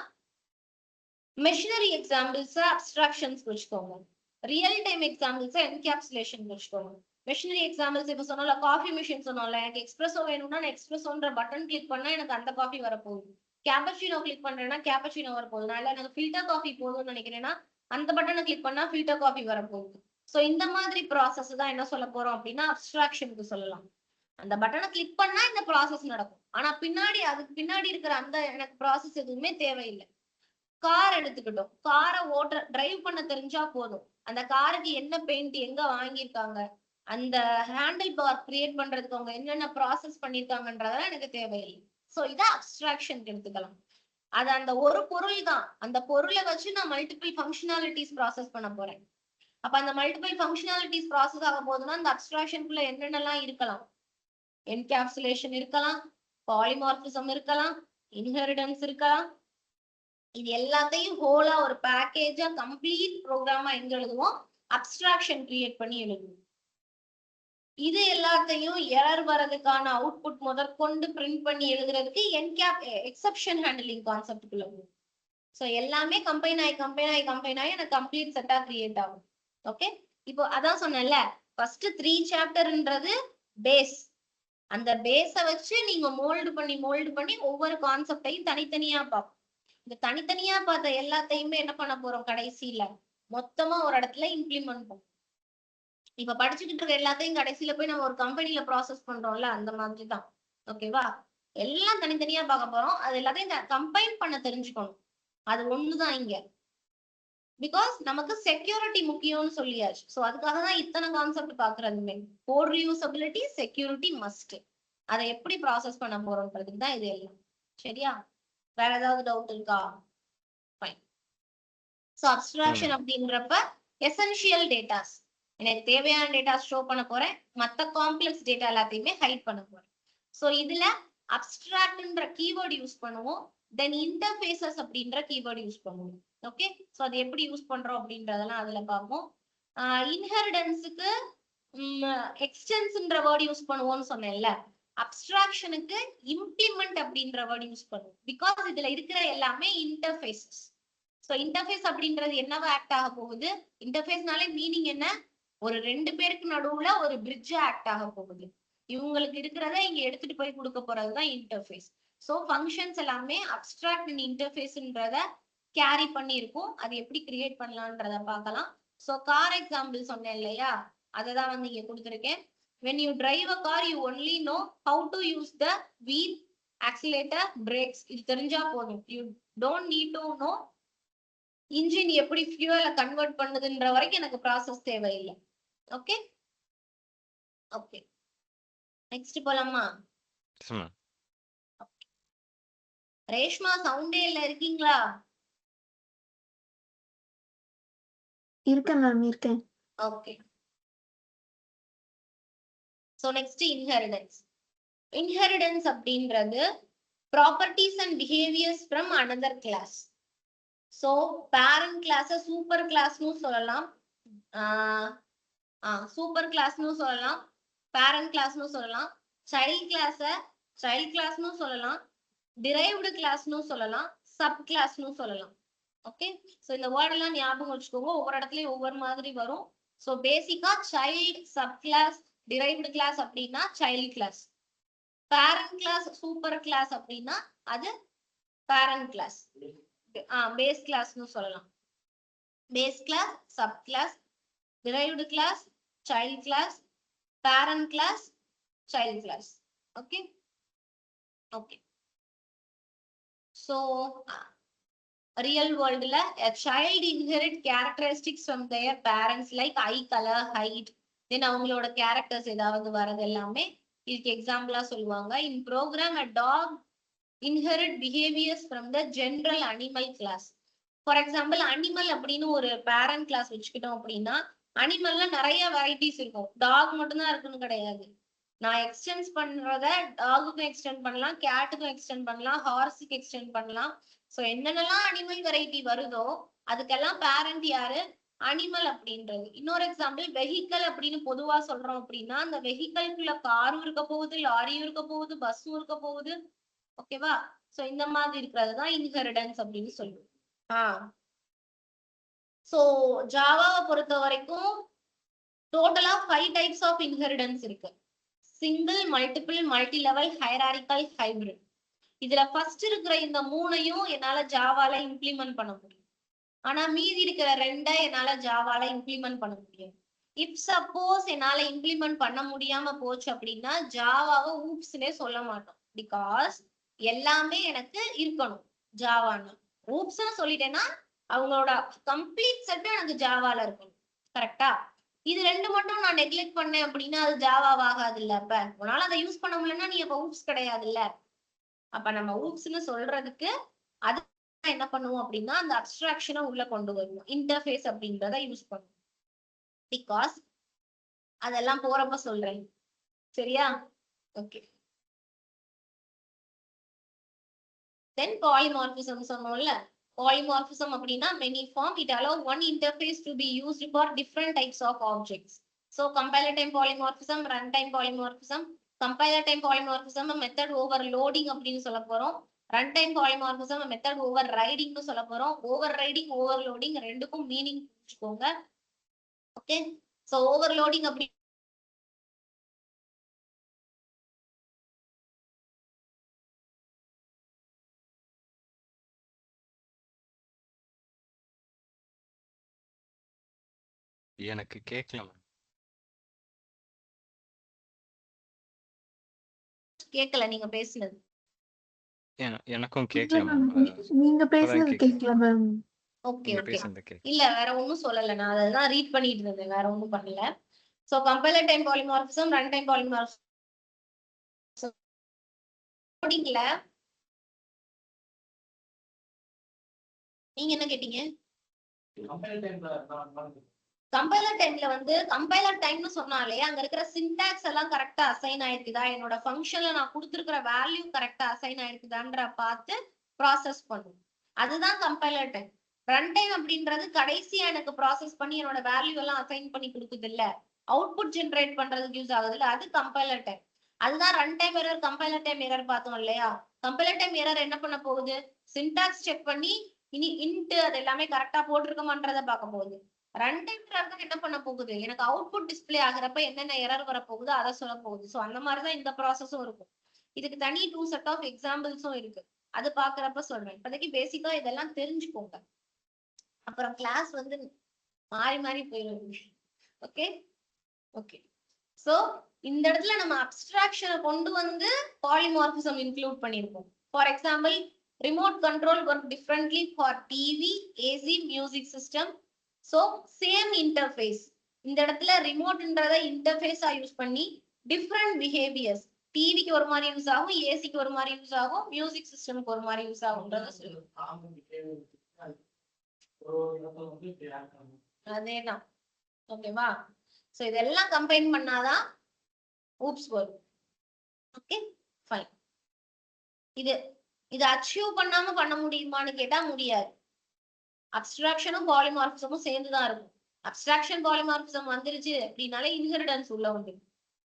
மெஷினரி எக்ஸாம்பிள்ஸ் அப்ஸ்ட்ராக்ஷன்ஸ் வச்சுக்கோங்க, ரியல் டைம் எக்ஸாம்பிள்ஸ் என்கேப்சுலேஷன் வச்சுக்கோங்க. மெஷினரி எக்ஸாம்பிள்ஸ் இப்ப சொன்னோம்ல, காஃபி மிஷின் சொன்னோம்ல, எனக்கு எக்ஸ்பிரஸோ வேணும்னா நான் எக்ஸ்பிரஸோன்ற பட்டன் கிளிக் பண்ணா எனக்கு அந்த காஃபி வரப்போகுது. கேப்பச்சினோ கிளிக் பண்றேன்னா கேப்பச்சினோ வரப்போகுது. நான் எனக்கு ஃபில்டர் காஃபி போதும்னு நினைக்கிறேன்னா அந்த பட்டனை கிளிக் பண்ணா ஃபில்டர் காஃபி வரப்போகுது. ஸோ இந்த மாதிரி ப்ராசஸ் தான் என்ன சொல்ல போறோம் அப்படின்னா அப்ஸ்ட்ராக்ஷனுக்கு சொல்லலாம். அந்த பட்டனை கிளிக் பண்ணா இந்த ப்ராசஸ் நடக்கும். ஆனா பின்னாடி அதுக்கு பின்னாடி இருக்கிற அந்த எனக்கு ப்ராசஸ் எதுவுமே தேவையில்லை. கார் எடுத்துக்கிட்டோம், காரை ஓட்ட டிரைவ் பண்ண தெரிஞ்சா போதும். அந்த காருக்கு என்ன பெயிண்ட் எங்க வாங்கியிருக்காங்க, அந்த ஹேண்டில் பார் கிரியேட் பண்றதுக்கு அவங்க என்னென்ன ப்ராசஸ் பண்ணிருக்காங்கன்றதெல்லாம் எனக்கு தேவையில்லை. ஸோ இதை அப்ஸ்ட்ராக்ஷன் எடுத்துக்கலாம். அது அந்த ஒரு பொருள் தான், அந்த பொருளை வச்சு நான் மல்டிபிள் ஃபங்க்ஷனாலிட்டிஸ் ப்ராசஸ் பண்ண போறேன். அப்ப அந்த மல்டிபிள் ஃபங்க்ஷனாலிட்டிஸ் ப்ராசஸ் ஆக போதுன்னா அந்த அப்ஸ்ட்ராக்ஷனுக்குள்ள என்னென்னலாம் இருக்கலாம்? என்கேப்சுலேஷன் இருக்கலாம், பாலிமார்பிசம் இருக்கலாம், இன்ஹெரிடன்ஸ் இருக்கலாம். இது எல்லாத்தையும் ஹோலா ஒரு பேக்கேஜா கம்ப்ளீட் ப்ரோக்ராமா எங்க எழுதுவோம்? அப்ஸ்ட்ராக்ஷன் கிரியேட் பண்ணி எழுதுவோம். இது எல்லாத்தையும் எரர் வரதுக்கான அவுட்புட் முதற்கொண்டு பிரிண்ட் பண்ணி எழுதுறதுக்கு என்கேப் எக்ஸெப்ஷன் ஹேண்ட்லிங் கான்செப்டுக்குள்ள போகும். ஸோ எல்லாமே கம்பைன் ஆகி எனக்கு கம்ப்ளீட் செட்டா கிரியேட் ஆகும். ஓகே, இப்போ அதான் சொன்னேன்ல, ஃபர்ஸ்ட் 3 சாப்டர்ன்றது பேஸ். அந்த பேஸை வச்சு நீங்க மோல்டு பண்ணி ஒவ்வொரு கான்செப்டையும் தனித்தனியா பார்ப்போம். இந்த தனித்தனியா பார்த்த எல்லாத்தையுமே என்ன பண்ண போறோம், கடைசியில மொத்தமா ஒரு இடத்துல இம்ப்ளிமெண்ட் பண்ணும். இப்ப படிச்சுக்கிட்டு இருக்க எல்லாத்தையும் கடைசியில போய் நம்ம ஒரு கம்பெனில ப்ராசஸ் பண்றோம்ல, அந்த மாதிரி தான். ஓகேவா, எல்லாம் தனித்தனியா பார்க்க போறோம். அது எல்லாத்தையும் கம்பைன் பண்ண தெரிஞ்சுக்கணும். அது ஒண்ணுதான் இங்க. பிகாஸ் நமக்கு செக்யூரிட்டி முக்கியம்னு சொல்லியாச்சு. ஸோ அதுக்காக தான் இத்தனை கான்செப்ட் பாக்குறதுமே. Code reusability, security must. அதை எப்படி ப்ராசஸ் பண்ண போறோம்ன்றதுக்கு தான் இது எல்லாம். சரியா, வேற ஏதாவது டவுட் இருக்கா? ஃபைன். ஸோ அப்ஸ்ட்ராக்ஷன் அப்படின்றப்ப எசென்ஷியல் டேட்டாஸ், எனக்கு தேவையான டேட்டா ஷோ பண்ண போறேன், மற்ற காம்ப்ளெக்ஸ் டேட்டா எல்லாத்தையுமே ஹைட் பண்ண போறேன். ஸோ இதுல அப்ஸ்ட்ராக்ட்ன்ற கீவேர்டு யூஸ் பண்ணுவோம், தென் இன்டர்ஃபேசஸ் அப்படின்ற கீவேர்டு யூஸ் பண்ணுவோம். ஓகே, ஸோ அது எப்படி யூஸ் பண்றோம் அப்படின்றதெல்லாம் அதுல பார்ப்போம். இன்ஹெரிடன்ஸுக்கு எக்ஸ்டென்ஸ்ன்ற வேர்டு யூஸ் பண்ணுவோம்னு சொன்னேன்ல, அப்ஸ்ட்ராக்ஷனுக்கு இம்ப்ளிமெண்ட் அப்படின்ற வேர்டு யூஸ் பண்ணுவோம். பிகாஸ் இதுல இருக்கிற எல்லாமே இன்டர்ஃபேசஸ். ஸோ இன்டர்ஃபேஸ் அப்படின்றது என்னவா ஆக்ட் ஆக போகுது, இன்டர்ஃபேஸ்னாலே மீனிங் என்ன, ஒரு 2 பேருக்கு நடுவுல ஒரு பிரிட்ஜ் ஆக்ட் ஆக போகுது. இவங்களுக்கு இருக்கிறத இங்க எடுத்துட்டு போய் கொடுக்க போறதுதான் இன்டர்ஃபேஸ். ஸோ ஃபங்க்ஷன்ஸ் எல்லாமே அப்ஸ்ட்ராக்ட் அண்ட் இன்டர்ஃபேஸ்ன்றத கேரி பண்ணி இருக்கும். அது எப்படி கிரியேட் பண்ணலான்றத பார்க்கலாம். ஸோ கார் எக்ஸாம்பிள் சொன்னேன் இல்லையா, அதை தான் வந்து இங்க கொடுத்துருக்கேன். when you drive a car you only know how to use the wheel, accelerator, brakes. இது தெரிஞ்சா போதும். you don't need to know engine எப்படி ஃபியூவலை கன்வெர்ட் பண்ணுதுன்ற வரைக்கும் எனக்கு ப்ராசஸ் தேவையில்லை. ஓகே ஓகே, நெக்ஸ்ட் போலாமா? ரேஷ்மா சவுண்டே இல்ல, இருக்கீங்களா? இருக்கேன் மேம், இருக்கேன். ஓகே, ஸோ நெக்ஸ்ட் இன்ஹெரிடன்ஸ் அப்படின்றது properties and behaviours from another class. So parent கிளாஸ சூப்பர் கிளாஸ்னு சொல்லலாம், சூப்பர் கிளாஸ்னு சொல்லலாம், பேரண்ட் கிளாஸ்னு சொல்லலாம், சைல்ட் கிளாஸ்னு சொல்லலாம், டிரைவ்டு கிளாஸ்னு சொல்லலாம், சப் கிளாஸ்னு சொல்லலாம். ஓகே, ஸோ இந்த வேர்டெல்லாம் ஞாபகம் வச்சுக்கோங்க, ஒவ்வொரு இடத்துலயும் ஒவ்வொரு மாதிரி வரும். ஸோ பேசிக்கா child, sub class, derived class அப்படின்னா child class, parent class, super class அப்படின்னா அது பேரண்ட் கிளாஸ், பேஸ் கிளாஸ்னு சொல்லலாம். Base class, sub class, derived class, child class, parent class, child class. Okay okay, so real world la a child inherit characteristics from their parents like eye color, height, then அவங்களோட characters ஏதாவது வரது எல்லாமே இதுக்கு எக்ஸாம்பிளா சொல்லுவாங்க. in program a dog inherit behaviors from the general animal class. for example animal அப்படின்னு ஒரு parent class வச்சுக்கிட்டோம் அப்படின்னா அனிமல்ல நிறைய வெரைட்டிஸ் இருக்கும், டாக் மட்டும்தான் இருக்குன்னு கிடையாது. நான் எக்ஸ்டென்ட் பண்றத டாகுக்கும் எக்ஸ்டென்ட் பண்ணலாம், கேட்டுக்கும் எக்ஸ்டென்ட் பண்ணலாம், ஹார்ஸுக்கு எக்ஸ்டென்ட் பண்ணலாம். ஸோ என்னென்னலாம் அனிமல் வெரைட்டி வருதோ அதுக்கெல்லாம் பேரண்ட் யாரு, அனிமல் அப்படின்றது. இன்னொரு எக்ஸாம்பிள் வெஹிக்கல் அப்படின்னு பொதுவா சொல்றோம் அப்படின்னா அந்த வெஹிக்கல்குள்ள காரும் இருக்க போகுது, லாரியும் இருக்க போகுது, பஸ்ஸும் இருக்க போகுது. ஓகேவா, ஸோ இந்த மாதிரி இருக்கிறது தான் இன்ஹெரிடன்ஸ் அப்படின்னு சொல்லுவோம். ஸோ ஜாவாவை பொறுத்த வரைக்கும் டோட்டலா 5 டைப்ஸ் ஆஃப் இன்ஹெரிடன்ஸ் இருக்கு. Single, multiple, multi level, hierarchical, hybrid. இதுல ஃபர்ஸ்ட் இருக்கிற இந்த 3ஐயும் என்னால ஜாவால இம்ப்ளிமெண்ட் பண்ண முடியும், ஆனா மீதி இருக்கிற 2 என்னால ஜாவால இம்ப்ளிமெண்ட் பண்ண முடியும். இப் சப்போஸ் என்னால இம்ப்ளிமெண்ட் பண்ண முடியாம போச்சு அப்படின்னா ஜாவாவை ஊப்ஸ்னே சொல்ல மாட்டோம். பிகாஸ் எல்லாமே எனக்கு இருக்கணும் ஜாவான்னு. ஊப்ஸ்ன்னு சொல்லிட்டேன்னா அவங்களோட கம்ப்ளீட் செட்டும் எனக்கு ஜாவால இருக்கணும். கரெக்டா, இது 2 மட்டும் நான் நெக்லெக்ட் பண்ணேன் அப்படின்னா அது ஜாவாவாகாது இல்ல. அப்ப உன்னால அதை யூஸ் பண்ண முடியலன்னா நீ அப்ப ஊப்ஸ் கிடையாது இல்ல. அப்ப நம்ம ஊப்ஸ்ன்னு சொல்றதுக்கு அது என்ன பண்ணுவோம் அப்படின்னா அந்த அப்ஸ்ட்ராக்ஷனை உள்ள கொண்டு வருவோம், இன்டர்ஃபேஸ் அப்படின்றத யூஸ் பண்ணுவோம். பிகாஸ் அதெல்லாம் போறப்ப சொல்றேன், சரியா? ஓகே, தென் பாலிமார்பிசம் சொன்னோம்ல. பாலிமார்பிசம் அப்படின்னா many form, it allow one interface to be used for different types of objects. So compiler time polymorphism, run time polymorphism. Compiler time polymorphism method overloading அப்படின்னு சொல்ல போறோம். Run time polymorphism method over ரைடிங்னு சொல்ல போறோம். Overriding overloading ரெண்டுக்கும் meaning புரிஞ்சுக்கோங்க. Okay, so overloading அப்படி எனக்கு கேட்கல மேம். கேட்கல நீங்க பேசுனது. எனக்கும் கேட்கல மேம். நீங்க பேசுனது கேட்கல மேம். ஓகே நீங்க ஓகே, பேசுனது கேட்கல. இல்ல வேற ஒண்ணும் சொல்லல, நான் அதெல்லாம் ரீட் பண்ணிட்டு இருந்தேன், வேற ஒண்ணும் பண்ணல. So compiler time polymorphism, run time polymorphism லோடிங்ல நீங்க என்ன கேட்டீங்க? கம்பைலர் டைம்ல வந்து கம்பைலர் டைம்னு சொன்னாலே அங்க இருக்கிற சின்டாக்ஸ் எல்லாம் கரெக்டா அசைன் ஆயிருக்குதா, என்னோட ஃபங்க்ஷன்ல நான் கொடுத்துருக்கிற வேல்யூ கரெக்டா அசைன் ஆயிருக்குதான்ற பார்த்து ப்ராசஸ் பண்ணும். அதுதான் கம்பைலர் டைம். ரன் டைம் அப்படின்றது கடைசியா எனக்கு ப்ராசஸ் பண்ணி என்னோட வேல்யூ எல்லாம் அசைன் பண்ணி கொடுக்குது இல்ல, அவுட்புட் ஜென்ரேட் பண்றதுக்கு யூஸ் ஆகுது இல்ல, அது கம்பைலர் டைம். அதுதான் run time error, compiler time error பார்த்தோம் இல்லையா. கம்பைலர் டைம் எரர் என்ன பண்ண போகுது, சின்டாக்ஸ் செக் பண்ணி இனி இன்ட் அது எல்லாமே கரெக்டா போட்டிருக்கமான்றத பார்க்க போகுது. ரன் டைம் எரர் என்ன பண்ண போகுது, எனக்கு அவுட்புட் டிஸ்பிளே ஆகிறப்ப என்னென்ன எரர் வர போகுது அதை சொல்ல போகுது. ஸோ அந்த மாதிரிதான் இந்த ப்ராசஸும் இருக்கும். இதுக்கு தனி 2 செட் ஆஃப் எக்ஸாம்பிள்ஸும் இருக்கு, அது பாக்குறப்ப சொல்றேன். இப்போதைக்கு பேசிக்கா இதெல்லாம் தெரிஞ்சுக்கோங்க, அப்புறம் கிளாஸ் வந்து மாறி மாறி போயிடும். ஓகே ஓகே, சோ இந்த இடத்துல நம்ம அப்ஸ்ட்ராக்ஷனை கொண்டு வந்து பாலிமார்பிசம் இன்க்ளூட் பண்ணிருக்கோம். For example, remote control work differently for TV, AC, music system. So same interface, இந்த இடத்துல ரிமோட்ன்றத இன்டர்ஃபேஸா யூஸ் பண்ணி டிஃப்ரெண்ட் பிஹேவியர்ஸ், டிவிக்கு ஒரு மாதிரி யூஸ் ஆகும், ஏசிக்கு ஒரு மாதிரி யூஸ் ஆகும், மியூசிக் சிஸ்டம்க்கு ஒரு மாதிரி யூஸ் ஆகும்ன்றத சொல்லுவோம். அதேதான், ஓகேவா. சோ இதெல்லாம் கம்பைன் பண்ணாதான் ஊப்ஸ் வரும். Okay fine. இது அச்சீவ் பண்ணாம பண்ண முடியுமான்னு கேட்டா முடியாது. அப்ஸ்ட்ராக்ஷனும் பாலிமார்பிசமும் சேர்ந்துதான் இருக்கும். அப்ஸ்ட்ராக்ஷன் பாலிமார்பிசம் வந்துருச்சு அப்படின்னாலே இன்ஹெரிடன்ஸ் உள்ள வந்துடும்.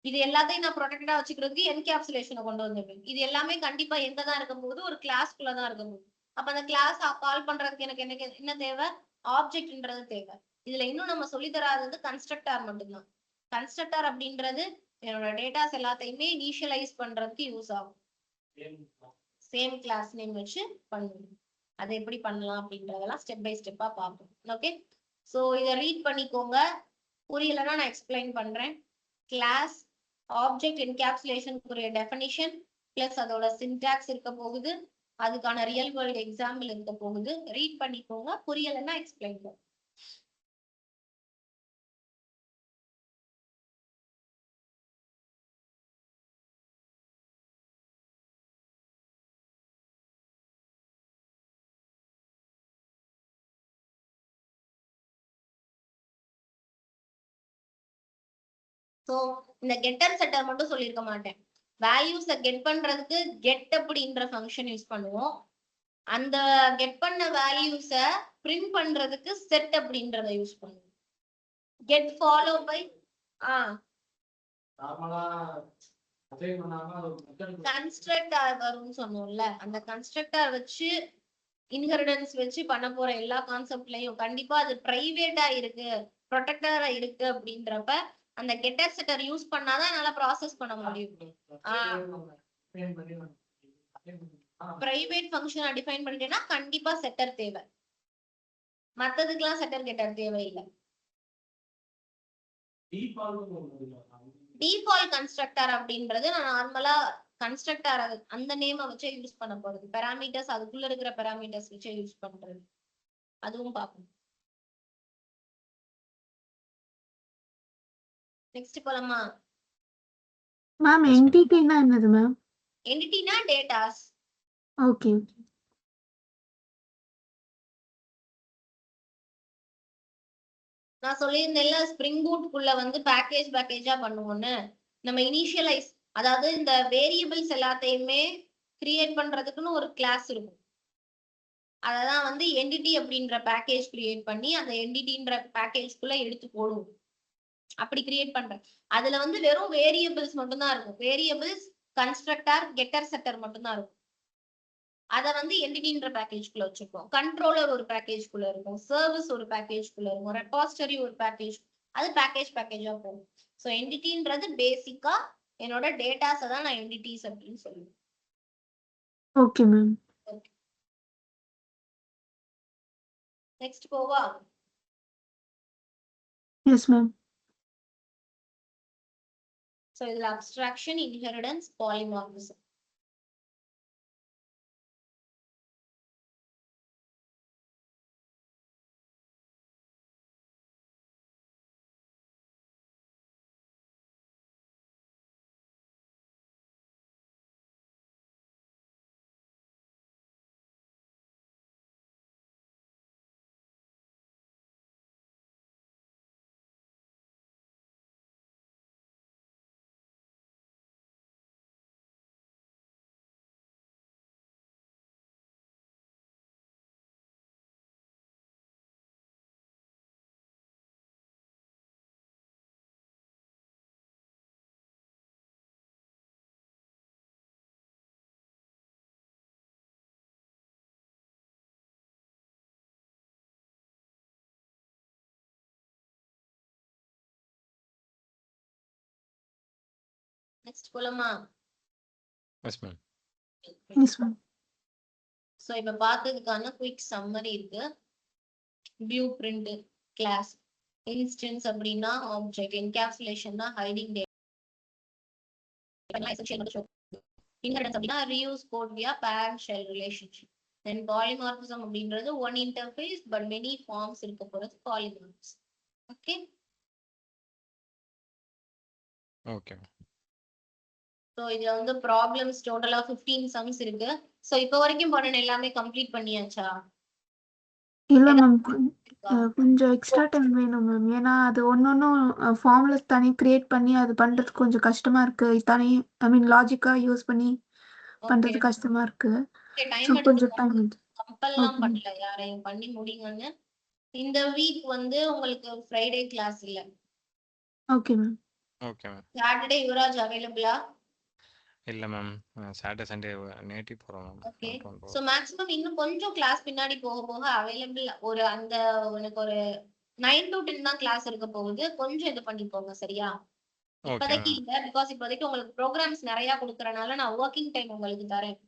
இது எல்லாத்தையும் நான் ப்ரொடெக்டடா வச்சுக்கிறதுக்கு என்கேப்சுலேஷனை கொண்டு வந்துருவேன். இது எல்லாமே கண்டிப்பா எங்கதான் இருக்கும் போது, ஒரு கிளாஸ்க்குள்ளதான் இருக்கும் போது. அப்ப அந்த கிளாஸ் கால் பண்றதுக்கு எனக்கு என்ன தேவை, ஆப்ஜெக்ட்ன்றது தேவை. இதுல இன்னும் நம்ம சொல்லி தராதது கன்ஸ்ட்ரக்டார் மட்டும்தான். கன்ஸ்ட்ரக்டார் அப்படின்றது என்னோட டேட்டாஸ் எல்லாத்தையுமே இனிஷியலைஸ் பண்றதுக்கு யூஸ் ஆகும். சேம் கிளாஸ் நேம் வச்சு பண்ணுவோம். அதை எப்படி பண்ணலாம் அப்படின்றதெல்லாம் ஸ்டெப் பை ஸ்டெப்பா பார்ப்போம். ஓகே, ஸோ இதை ரீட் பண்ணிக்கோங்க. புரியலன்னா நான் எக்ஸ்பிளைன் பண்றேன். கிளாஸ் ஆப்ஜெக்ட் என்கேப்சுலேஷனுக்குரிய டெஃபினிஷன் பிளஸ் அதோட சின்டாக்ஸ் இருக்க போகுது, அதுக்கான ரியல் வேர்ல்ட் எக்ஸாம்பிள் இருக்க போகுது. ரீட் பண்ணிக்கோங்க, புரியலன்னா எக்ஸ்பிளைன் பண்ணுங்க. ஸோ இந்த கெட்டர் செட்டர் மட்டும் சொல்லியிருக்க மாட்டேன். வேல்யூஸை கெட் பண்றதுக்கு கெட் அப்படின்ற ஃபங்க்ஷன் யூஸ் பண்ணுவோம். அந்த கெட் பண்ண வேல்யூஸை பிரிண்ட் பண்றதுக்கு செட் அப்படின்றத யூஸ் பண்ணுவோம். கெட் ஃபாலோ பை கன்ஸ்ட்ரக்டார் வரும்னு சொன்னோம்ல, அந்த கன்ஸ்ட்ரக்டார் வச்சு இன்ஹெரிடன்ஸ் வச்சு பண்ண போற எல்லா கான்செப்ட்லயும் கண்டிப்பா அது பிரைவேட்டா இருக்கு, ப்ரொடெக்டரா இருக்கு அப்படின்றப்ப அந்த கெட்டர் செட்டர் யூஸ் பண்ணாதான் என்னால ப்ராசஸ் பண்ண முடியும். பிரைவேட் ஃபங்க்ஷனை டிஃபைன் பண்ணிட்டேன்னா கண்டிப்பா செட்டர் தேவை, மத்ததுக்கெல்லாம் செட்டர் கெட்டர் தேவையில்லை. டிஃபால்ட் கன்ஸ்ட்ரக்டர் அப்படின்றது நான் நார்மலா கன்ஸ்ட்ரக்டர் அந்த நேமை வச்சே யூஸ் பண்ண போறது, பாராமீட்டர்ஸ் அதுக்குள்ள இருக்கிற பாராமீட்டர்ஸ் வச்சே யூஸ் பண்றது, அதுவும் பார்க்கணும். நெக்ஸ்ட் போலாமா மேம்? என்டிட்டினா என்னது மேம்? என்டிட்டினா டேட்டாஸ். Okay okay. நான் சொல்லியிருந்தேன்ல ஸ்ப்ரிங் பூட்குள்ள வந்து பேக்கேஜா பண்ணுவோம்னு. நம்ம இனிஷியலைஸ், அதாவது இந்த வேரியபிள்ஸ் எல்லாத்தையுமே கிரியேட் பண்றதுக்குன்னு ஒரு கிளாஸ் இருக்கும். அததான் வந்து என்டிட்டி அப்படின்ற பேக்கேஜ் கிரியேட் பண்ணி அந்த என்டிட்டின்ற பேக்கேஜ்குள்ள எடுத்து போடுவோம். அப்படி கிரியேட் பண்றேன். அதுல வந்து வெறும் வேரியபிள்ஸ் மட்டும் தான் இருக்கும். வேரியபிள்ஸ், கன்ஸ்ட்ரக்டர், கெட்டர், செட்டர் மட்டும் தான் இருக்கும். அத வந்து என்டிட்டின்ற பேக்கேஜ்குள்ள வச்சிருக்கோம். கண்ட்ரோலர் ஒரு பேக்கேஜ்குள்ள இருக்கும். சர்வீஸ் ஒரு பேக்கேஜ்குள்ள இருக்கும். ரெபாசிட்டரி ஒரு பேக்கேஜ். அது பேக்கேஜா போகும். ஸோ என்டிட்டின்றது பேசிக்கா என்னோட டேட்டாஸை தான் நான் என்டிட்டிஸ் அப்படின்னு சொல்லுவேன். Okay ma'am. ஓகே, நெக்ஸ்ட் போவா. Yes ma'am. ஸோ இதுல அப்ஸ்ட்ராக்ஷன், இன்ஹெரிடன்ஸ், பாலிமார்பிசம். நெக்ஸ்ட் போலாமா? Yes ma'am. Yes ma'am. So இப்ப பார்த்ததுக்கான குயிக் சம்மரி இருக்கு. வியூ பிரிண்ட், கிளாஸ், இன்ஸ்டன்ஸ் அப்படின்னா ஆப்ஜெக்ட், என்கேப்சுலேஷன்னா ஹைடிங் டேட்டா, இன்ஹெரிடன்ஸ் அப்படின்னா reuse code via parent child relationship. Then polymorphism அப்படின்றது one interface but many forms இருக்க போறது பாலிமார்பிசம். Okay, okay. ஸோ இதுல வந்து ப்ராப்ளம்ஸ் டோட்டலா 15 சம்ஸ் இருக்கு. ஸோ இப்போ வரைக்கும் பண்ணன எல்லாமே கம்ப்ளீட் பண்ணியாச்சா? இல்ல மேம், கொஞ்சம் எக்ஸ்ட்ரா டைம் வேணும் மேம். ஏன்னா அது ஒன்னொன்னும் ஃபார்முலாஸ் தனி கிரியேட் பண்ணி அது பண்றதுக்கு கொஞ்சம் கஷ்டமா இருக்கு. தனி ஐ மீன் லாஜிக்கா யூஸ் பண்ணி பண்றது கஷ்டமா இருக்கு. ஸோ டைம் கொஞ்சம் டைம் எடுத்து கம்பல்லாம் ஓகே பண்ணல யாரையும் பண்ணி முடிங்கன்னு. இந்த வீக் வந்து உங்களுக்கு ஃப்ரைடே கிளாஸ் இல்ல. Okay ma'am. Okay ma'am. Saturday Yuvraj அவைலபிளா? இல்ல மேம், சாட்டர்டே சண்டே நேட்டிவ் போறோம் ma'am. Okay, Not on board. So maximum இன்னும் கொஞ்சம் கிளாஸ் பின்னாடி போக போக அவைலபிள் ஒரு அந்த உனக்கு ஒரு 9 to 10 தான் கிளாஸ் இருக்க போகுது. கொஞ்சம் இது பண்ணிக்கோங்க சரியா? ஓகே இப்போதைக்கு மேம். இல்ல, பிகாஸ் இப்போதைக்கு உங்களுக்கு ப்ரோக்ராம்ஸ் நிறைய கொடுக்கறனால நான் ஒர்க்கிங் டைம் உங்களுக்கு தரேன்.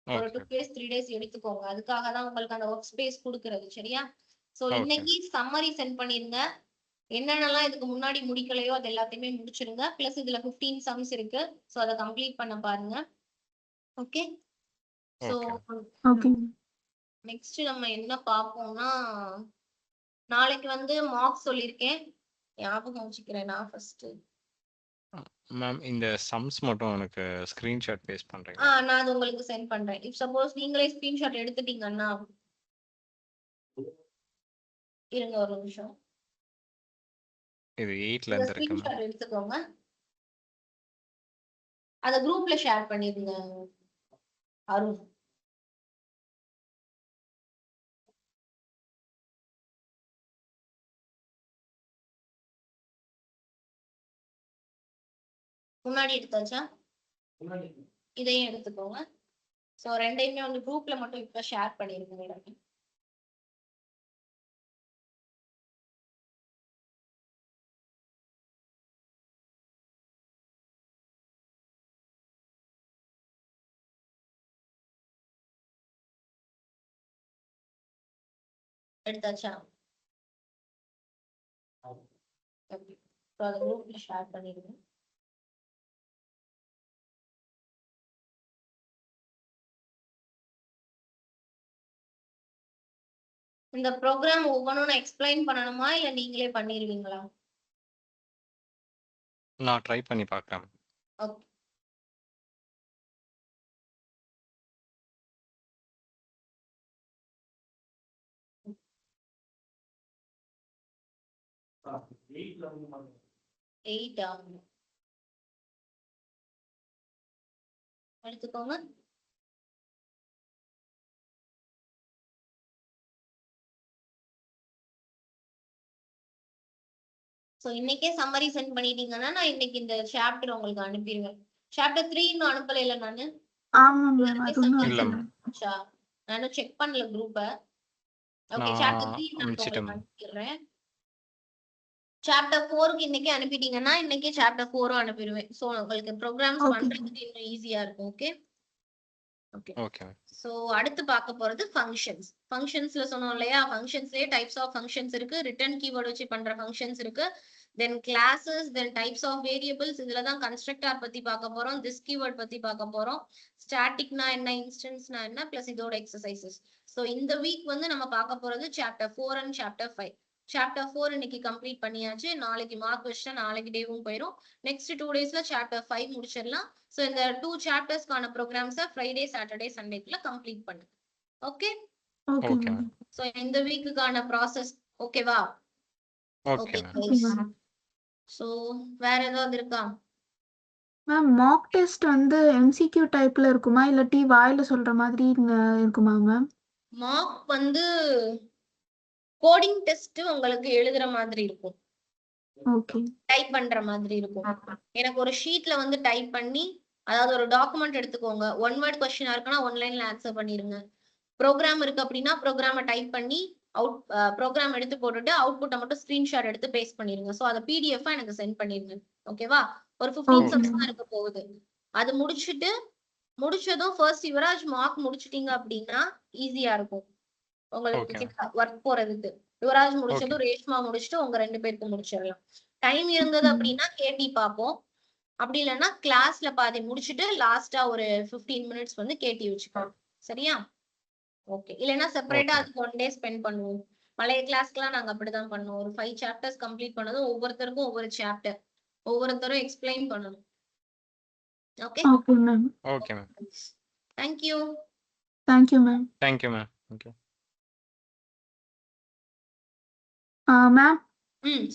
ஒரு ஓகே 2 days 3 days எடுத்துக்கோங்க. அதுக்காக தான் உங்களுக்கு அந்த ஒர்க் ஸ்பேஸ் கொடுக்கறது சரியா? சோ ஓகே இன்னைக்கு சம்மரி சென்ட் பண்ணிருங்க. என்னென்னலாம் இதுக்கு முன்னாடி முடிக்கலையோ அது எல்லாத்தையுமே முடிச்சிருங்க. பிளஸ் இதுல 15 சம்ஸ் இருக்கு. சோ அதை கம்ப்ளீட் பண்ண பாருங்க. Okay, so okay okay next நம்ம என்ன பார்ப்போம்னா, நாளைக்கு வந்து மார்க் சொல்லியிருக்கேன். ஞாபகம் வச்சுக்கிறேன் நான் ஃபர்ஸ்ட். மேம். இந்த சம்ஸ் மட்டும் எனக்கு ஸ்கிரீன்ஷாட் பேஸ்ட் பண்றீங்களா? நான் அது உங்களுக்கு சென்ட் பண்றேன். இஃப் சப்போஸ் நீங்களே ஸ்கிரீன்ஷாட் எடுத்துட்டீங்கன்னா இருங்க ஒரு நிமிஷம். இது 8ல இந்த இருந்து இருக்கு மேம். ஸ்கிரீன்ஷாட் எடுத்துக்கோங்க. அத குரூப்ல ஷேர் பண்ணிருங்க அருண். முன்னாடி எடுத்தாச்சா? இதையும் எடுத்துக்கோங்க. சோ ரெண்டையுமே வந்து குரூப்ல மட்டும் இப்ப ஷேர் பண்ணிருங்க மேடம். எடுத்தாச்சா? ஓகே, சோ அத குரூப்ல ஷேர் பண்ணிருங்க. இந்த ப்ரோக்ராம் ஒவ்வொன்றும் நான் எக்ஸ்பிளைன் பண்ணணுமா இல்ல நீங்களே பண்ணிருவீங்களா? நான் ட்ரை பண்ணி பார்க்குறேன். ஓகே, எயிட் ஆகும் எடுத்துக்கோங்க. சோ இன்னைக்கே சம்மரி சென்ட் பண்ணிட்டீங்கன்னா நான் இன்னைக்கு இந்த சாப்டர் உங்களுக்கு அனுப்பிடுவேன். சாப்டர் 3 இன்னும் அனுப்பல இல்ல நானு. ஆமா மேம், அது ஒன்றும் இல்ல இல்லை. மேம். நானும் செக் பண்ணல குரூப்பை. ஓகே, நான் சாப்டர் 3 நான் அனுப்பிச்சிட்டேன் உங்களுக்கு மேம். அனுப்பிடுறேன். சாப்டர் 4க்கு இன்னைக்கு அனுப்பிட்டீங்கன்னா இன்னைக்கு சாப்டர் 4 அனுப்பிடுவேன். சோ உங்களுக்கு ப்ரோக்ராம்ஸ் ஓகே பண்றதுக்கு இன்னும் ஈஸியா இருக்கும். Okay okay. Okay ma'am. So அடுத்து பார்க்க போறது ஃபங்க்ஷன்ஸ். ஃபங்க்ஷன்ஸ்ல சொன்னோம் இல்லையா, ஃபங்க்ஷன்ஸ்லயே டைப்ஸ் ஆஃப் ஃபங்க்ஷன்ஸ் இருக்கு. ரிட்டர்ன் கீவேர்ட் வச்சு பண்ற ஃபங்க்ஷன்ஸ் இருக்கு. Then classes, then types of variables. இதுல தான் கன்ஸ்ட்ரக்டார் பத்தி பார்க்க போறோம், திஸ் கீவேர்ட் பத்தி பார்க்க போறோம், ஸ்டாட்டிக்னா என்ன, இன்ஸ்டன்ஸ்னா என்ன, பிளஸ் இதோட எக்ஸசைசஸ். சோ இந்த வீக் வந்து நம்ம பார்க்க போறது சாப்டர் 4 அண்ட் சாப்டர் 5. சாப்டர் 4 இன்னைக்கு கம்ப்ளீட் பண்ணியாச்சு. நாளைக்கு மார்க் வச்சுட்டா நாளைக்கு டேவும் போயிடும். நெக்ஸ்ட் 2 டேஸ்ல சாப்டர் 5 முடிச்சிடலாம். சோ இந்த 2 சாப்டர்ஸ்க்கான ப்ரோக்ராம்ஸை ஃப்ரைடே, சாட்டர்டே, சண்டேக்குள்ள கம்ப்ளீட் பண்ணுங்க. Okay okay okay ma'am. Ma'am. So இந்த வீக்குக்கான ப்ராசஸ் ஓகேவா? Okay ma'am. Okay ma'am. So வேற ஏதாவது இருக்கா? மேம் மாக் டெஸ்ட் வந்து எம்சிக்யூ டைப்ல இருக்குமா இல்லாட்டி வாயில சொல்ற மாதிரி இருக்குமா மேம்? மார்க் வந்து கோடிங் டெஸ்ட் உங்களுக்கு எழுதுற மாதிரி இருக்கும், ஓகே டைப் பண்ற மாதிரி இருக்கும். எனக்கு ஒரு ஷீட்ல வந்து டைப் பண்ணி, அதாவது ஒரு டாக்குமெண்ட் எடுத்துக்கோங்க. 1 வேர்ட் கொஸ்டினா இருக்குன்னா 1 லைன்ல ஆன்சர் பண்ணிருங்க. ப்ரோக்ராம் இருக்கு அப்படின்னா ப்ரோக்ராமை டைப் பண்ணி ப்ரோக்ராம் எடுத்து போட்டுட்டு அவுட்புட்டை மட்டும் ஸ்கிரீன்ஷாட் எடுத்து பேஸ்ட் பண்ணிருங்க. ஸோ அதை பிடிஎஃப் எனக்கு சென்ட் பண்ணிருங்க. ஓகேவா? ஒரு 15 ஓகே சம்ஸ் மேம். தான் இருக்க போகுது. அது முடிச்சதும் ஃபர்ஸ்ட் யுவராஜ் மார்க் முடிச்சிட்டீங்க அப்படின்னா ஈஸியா இருக்கும் உங்களுக்கு ஓகே ஒர்க் போறதுக்கு. யுவராஜ் ஓகே முடிச்சதும் ரேஷ்மா முடிச்சுட்டு உங்க 2 பேருக்கு முடிச்சிடலாம். டைம் இருந்தது அப்படின்னா கேட்டி பார்ப்போம். அப்படி இல்லைன்னா கிளாஸ்ல பாதி முடிச்சுட்டு லாஸ்டா ஒரு 15 மினிட்ஸ் வந்து கேட்டி வச்சுக்கலாம். சரியா? ஓகே. இல்லைன்னா செப்பரேட்டா ஓகே அதுக்கு 1 டே ஸ்பெண்ட் பண்ணுவோம். பழைய கிளாஸ்க்குலாம் நாங்க அப்படிதான் பண்ணுவோம். ஒரு 5 சாப்டர்ஸ் கம்ப்ளீட் பண்ணதும் ஒவ்வொருத்தருக்கும் ஒவ்வொரு சாப்டர், ஒவ்வொருத்தரும் எக்ஸ்பிளைன் பண்ணணும். Okay okay ma'am. Okay ma'am. Thank you. Thank you ma'am. Thank you ma'am. Okay ma'am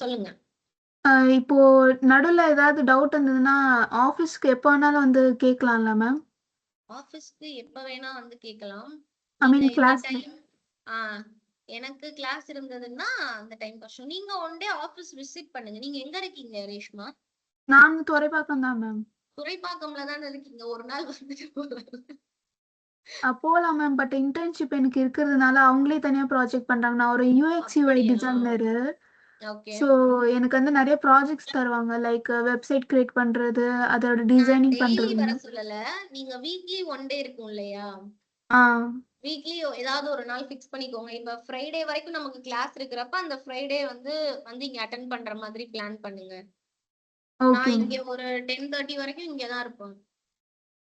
சொல்லுங்க. இப்போ நடுவில் ஏதாவது டவுட் இருந்ததுன்னா ஆஃபீஸ்க்கு எப்போ வேணாலும் வந்து கேட்கலாம்ல மேம்? ஆபீஸ்க்கு எப்ப வேணா வந்து கேட்கலாம். ஐ நீங்க மீன் எந்த கிளாஸ். டைம்? எனக்கு கிளாஸ் இருந்ததுன்னா அந்த டைம் கஷ்டம். நீங்க 1 டே ஆபீஸ் விசிட் பண்ணுங்க. நீங்க எங்க இருக்கீங்க ரேஷ்மா? நான் துறைப்பாக்கம் தான் மேம். துறைப்பாக்கம்ல தானே இருக்கீங்க. ஒரு நாள் வந்துட்டு போகலாம். போகலாம் மேம். பட் இன்டர்ன்ஷிப் எனக்கு இருக்கிறதுனால அவங்களே தனியா ப்ராஜெக்ட் பண்றாங்க. நான் ஒரு யூஎக்ஸ் யூஐ அப்படியா? டிசைனரு. ஓகே. ஸோ எனக்கு வந்து நிறைய ப்ராஜெக்ட்ஸ் தருவாங்க. லைக் வெப்சைட் கிரியேட் பண்றது, அதோட நான் டிசைனிங் டெய்லி பண்றது. வர சொல்லல. நீங்க வீக்லி 1 டே இருக்கும் இல்லையா? ஆ வீக்லி ஏதாவது ஒரு நாள் ஃபிக்ஸ் பண்ணிக்கோங்க. இப்ப ஃப்ரைடே வரைக்கும் நமக்கு கிளாஸ் இருக்கிறப்ப அந்த ஃப்ரைடே வந்து இங்க அட்டென்ட் பண்ற மாதிரி பிளான் பண்ணுங்க. ஓகே நான் மேம். இங்க ஒரு 10:30 வரைக்கும் இங்க தான் இருப்பேன்.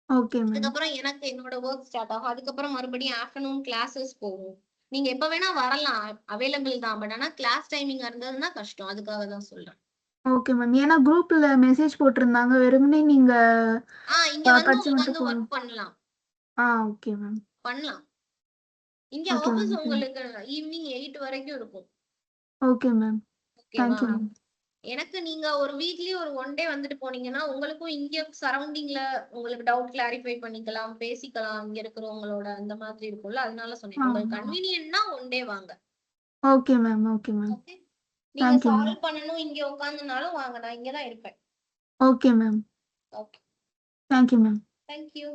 Okay ma'am. அதுக்கப்புறம் எனக்கு என்னோட ஒர்க் ஸ்டார்ட் ஆகும். அதுக்கப்புறம் மறுபடியும் ஆஃப்டர்நூன் கிளாஸஸ் போகும். நீங்க எப்ப வேணா வரலாம், அவைலபிள் தான். பட் ஆனா கிளாஸ் டைமிங் இருந்ததுன்னா கஷ்டம். அதுக்காக தான் சொல்றேன். Okay ma'am. ஏன்னா குரூப்ல மெசேஜ் போட்டிருந்தாங்க. வெறுமனே நீங்க இங்க வந்து படிச்சு மட்டும் உட்காந்து போகணும். ஒர்க் பண்ணலாம். Okay ma'am. பண்ணலாம். இங்க ஓகே ஆபீஸ் மேம். உங்களுக்கு ஈவினிங் 8 வரைக்கும் இருக்கும். Okay ma'am. ஓகேவா? Thank you ma'am. எனக்கு நீங்க ஒரு வீக்லி ஒரு 1 டே வந்துட்டு போனீங்கன்னா உங்களுக்கும் இங்க சரௌண்டிங்ல உங்களுக்கு டவுட் கிளாரிஃபை பண்ணிக்கலாம், பேசிக்கலாம் இங்க இருக்கிறவங்களோட. அந்த மாதிரி இருக்கும்ல, அதனால சொன்னேன். உங்களுக்கு கன்வீனியன்ட்னா 1 டே வாங்க. Okay ma'am. Okay ma'am. Okay. நீங்க தேங்க்யூ மேம். சால்வ் பண்ணனும் இங்க உட்கார்ந்தனாலும் வாங்க, நான் இங்க தான் இருப்பேன். Okay ma'am. Okay. Thank you ma'am. Thank you.